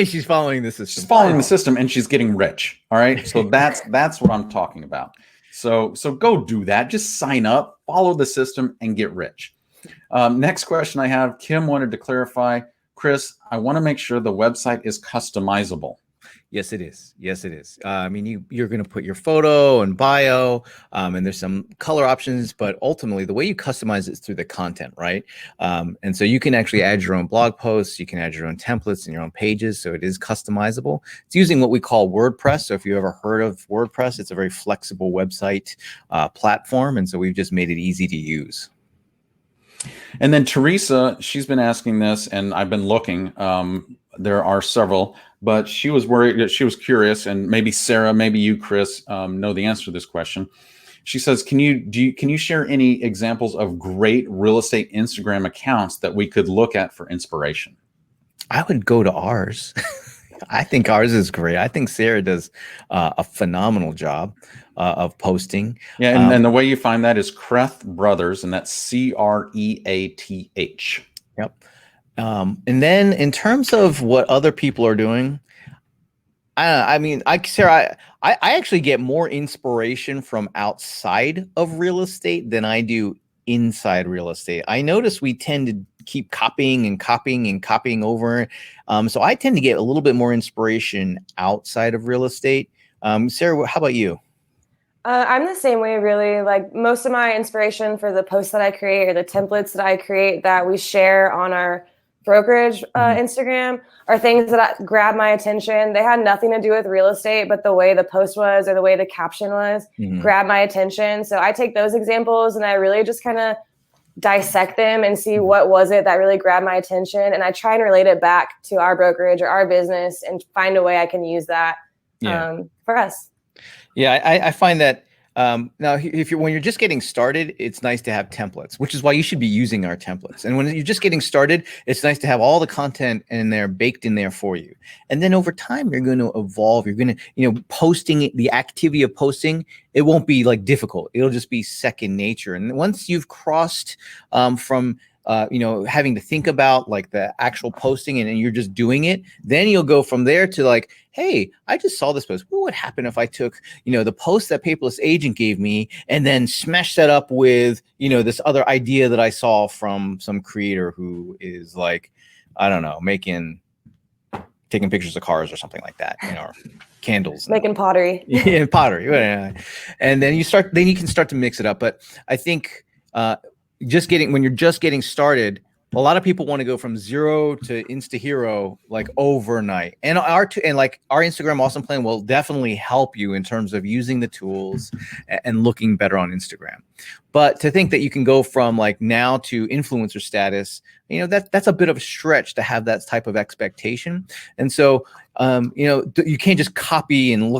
she's following the system. She's following the system and she's getting rich. All right. So that's what I'm talking about. So go do that. Just sign up, follow the system, and get rich. Next question I have, Kim wanted to clarify, Chris, I want to make sure the website is customizable. Yes, it is. Yes, it is. I mean, you're going to put your photo and bio, and there's some color options, but ultimately the way you customize it is through the content, right? And so you can actually add your own blog posts, you can add your own templates and your own pages, so it is customizable. It's using what we call WordPress. So if you ever heard of WordPress, it's a very flexible website platform, and so we've just made it easy to use. And then Teresa, she's been asking this, and I've been looking. There are several, but she was worried. She was curious, and maybe Sarah, maybe you, Chris, know the answer to this question. She says, "Can you share any examples of great real estate Instagram accounts that we could look at for inspiration?" I would go to ours. I think ours is great. I think Sarah does a phenomenal job of posting. Yeah, and the way you find that is Creth Brothers, and that's CREATH. Yep. And then in terms of what other people are doing, I mean, Sarah, I actually get more inspiration from outside of real estate than I do inside real estate. I notice we tend to keep copying and copying and copying over. So I tend to get a little bit more inspiration outside of real estate. Sarah, how about you? I'm the same way, really. Like most of my inspiration for the posts that I create or the templates that I create that we share on our brokerage Instagram are things that grab my attention. They had nothing to do with real estate, but the way the post was or the way the caption was grabbed my attention. So I take those examples and I really just kind of dissect them and see what was it that really grabbed my attention. And I try and relate it back to our brokerage or our business and find a way I can use that for us. Yeah, I find that now when you're just getting started, it's nice to have templates, which is why you should be using our templates. And when you're just getting started, it's nice to have all the content in there baked in there for you. And then over time, you're going to evolve. You're going to, posting, the activity of posting, it won't be like difficult. It'll just be second nature. And once you've crossed from having to think about like the actual posting and you're just doing it, then you'll go from there to like, hey, I just saw this post. What would happen if I took, the post that Paperless Agent gave me and then smash that up with, this other idea that I saw from some creator who is like, I don't know, taking pictures of cars or something like that, or candles. Making pottery. Yeah, pottery. And then you can start to mix it up. But I think, when you're just getting started, a lot of people want to go from zero to Insta hero like overnight. And our Instagram Awesome Plan will definitely help you in terms of using the tools and looking better on Instagram. But to think that you can go from like now to influencer status, that's a bit of a stretch to have that type of expectation. And so, you can't just copy and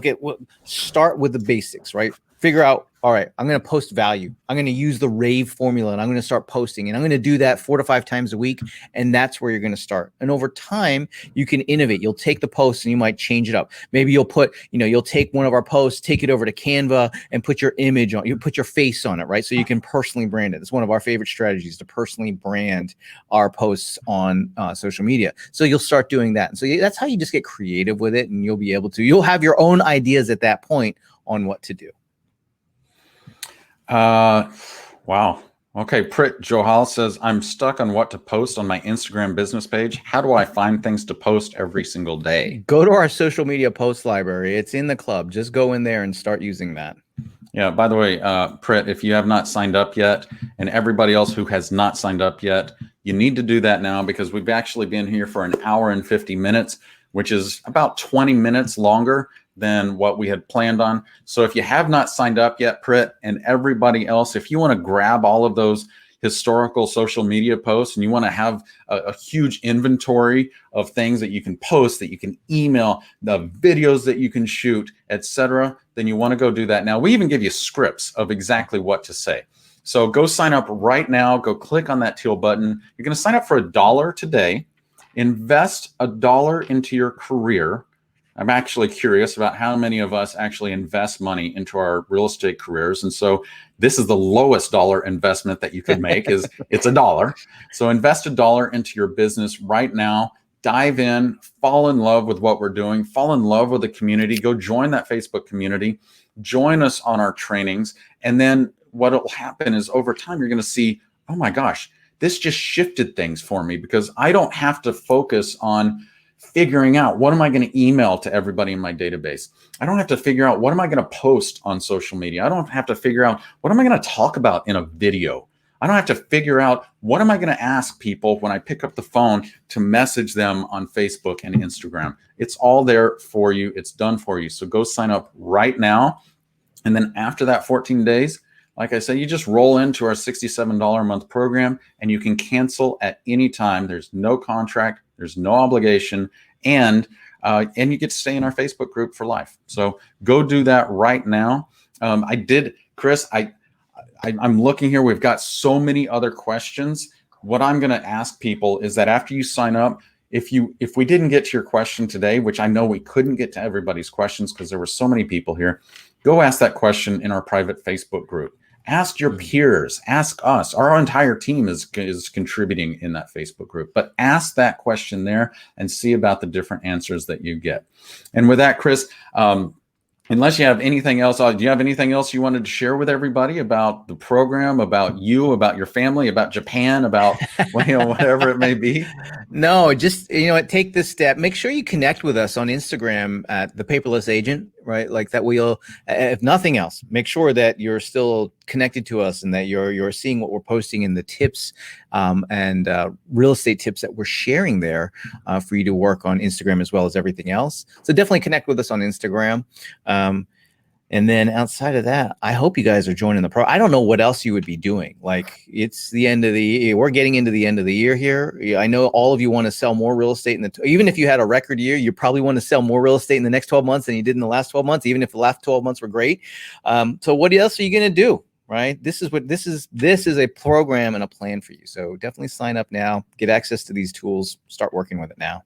start with the basics, right? Figure out, all right, I'm going to post value. I'm going to use the RAVE formula and I'm going to start posting, and I'm going to do that 4 to 5 times a week. And that's where you're going to start. And over time, you can innovate. You'll take the post and you might change it up. Maybe you'll you'll take one of our posts, take it over to Canva and put your image on, you put your face on it, right? So you can personally brand it. It's one of our favorite strategies, to personally brand our posts on social media. So you'll start doing that. And so that's how you just get creative with it, and you'll have your own ideas at that point on what to do. Wow. Okay. Prit Johal says, I'm stuck on what to post on my Instagram business page. How do I find things to post every single day? Go to our social media post library. It's in the club. Just go in there and start using that. Yeah. By the way, Prit, if you have not signed up yet, and everybody else who has not signed up yet, you need to do that now, because we've actually been here for 1 hour and 50 minutes, which is about 20 minutes longer than what we had planned on. So if you have not signed up yet, Prit, and everybody else, if you want to grab all of those historical social media posts and you want to have a huge inventory of things that you can post, that you can email, the videos that you can shoot, etc., then you want to go do that now. We even give you scripts of exactly what to say. So go sign up right now. Go click on that teal button. You're going to sign up for $1 today. Invest $1 into your career. I'm actually curious about how many of us actually invest money into our real estate careers. And so this is the lowest dollar investment that you could make is it's $1. So invest $1 into your business right now. Dive in, fall in love with what we're doing, fall in love with the community, go join that Facebook community, join us on our trainings. And then what will happen is over time, you're going to see, oh my gosh, this just shifted things for me, because I don't have to focus on figuring out what am I going to email to everybody in my database. I don't have to figure out what am I going to post on social media. I don't have to figure out what am I going to talk about in a video. I don't have to figure out what am I going to ask people when I pick up the phone to message them on Facebook and Instagram. It's all there for you. It's done for you. So go sign up right now. And then after that 14 days, like I said, you just roll into our $67 a month program and you can cancel at any time. There's no contract. There's no obligation. And you get to stay in our Facebook group for life. So go do that right now. Chris, I'm looking here. We've got so many other questions. What I'm going to ask people is that after you sign up, if we didn't get to your question today, which I know we couldn't get to everybody's questions because there were so many people here, go ask that question in our private Facebook group. Ask your peers, ask us. Our entire team is contributing in that Facebook group, but ask that question there and see about the different answers that you get. And with that, Chris, unless you have anything else, do you have anything else you wanted to share with everybody about the program, about you, about your family, about Japan, about whatever it may be? No, just, take this step. Make sure you connect with us on Instagram at The Paperless Agent, right? Like that we'll, if nothing else, make sure that you're still connected to us and that you're seeing what we're posting in the tips and real estate tips that we're sharing there for you to work on Instagram as well as everything else. So definitely connect with us on Instagram. And then outside of that, I hope you guys are joining the pro. I don't know what else you would be doing. Like, it's the end of the year. We're getting into the end of the year here. I know all of you want to sell more real estate even if you had a record year, you probably want to sell more real estate in the next 12 months than you did in the last 12 months, even if the last 12 months were great. So what else are you going to do? Right? This is a program and a plan for you. So definitely sign up now, get access to these tools, start working with it now.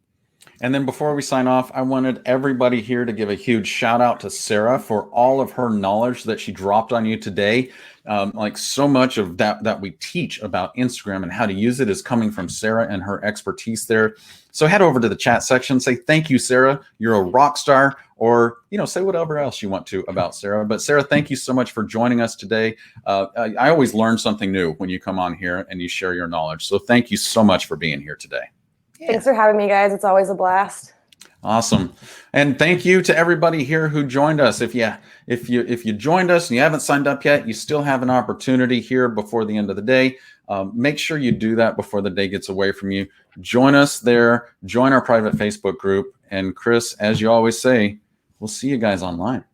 And then before we sign off, I wanted everybody here to give a huge shout out to Sarah for all of her knowledge that she dropped on you today. Like so much of that we teach about Instagram and how to use it is coming from Sarah and her expertise there. So head over to the chat section, say thank you, Sarah. You're a rock star, or say whatever else you want to about Sarah. But Sarah, thank you so much for joining us today. I always learn something new when you come on here and you share your knowledge. So thank you so much for being here today. Thanks for having me, guys. It's always a blast. Awesome. And thank you to everybody here who joined us. If you joined us and you haven't signed up yet, you still have an opportunity here before the end of the day. Make sure you do that before the day gets away from you. Join us there. Join our private Facebook group. And Chris, as you always say, we'll see you guys online.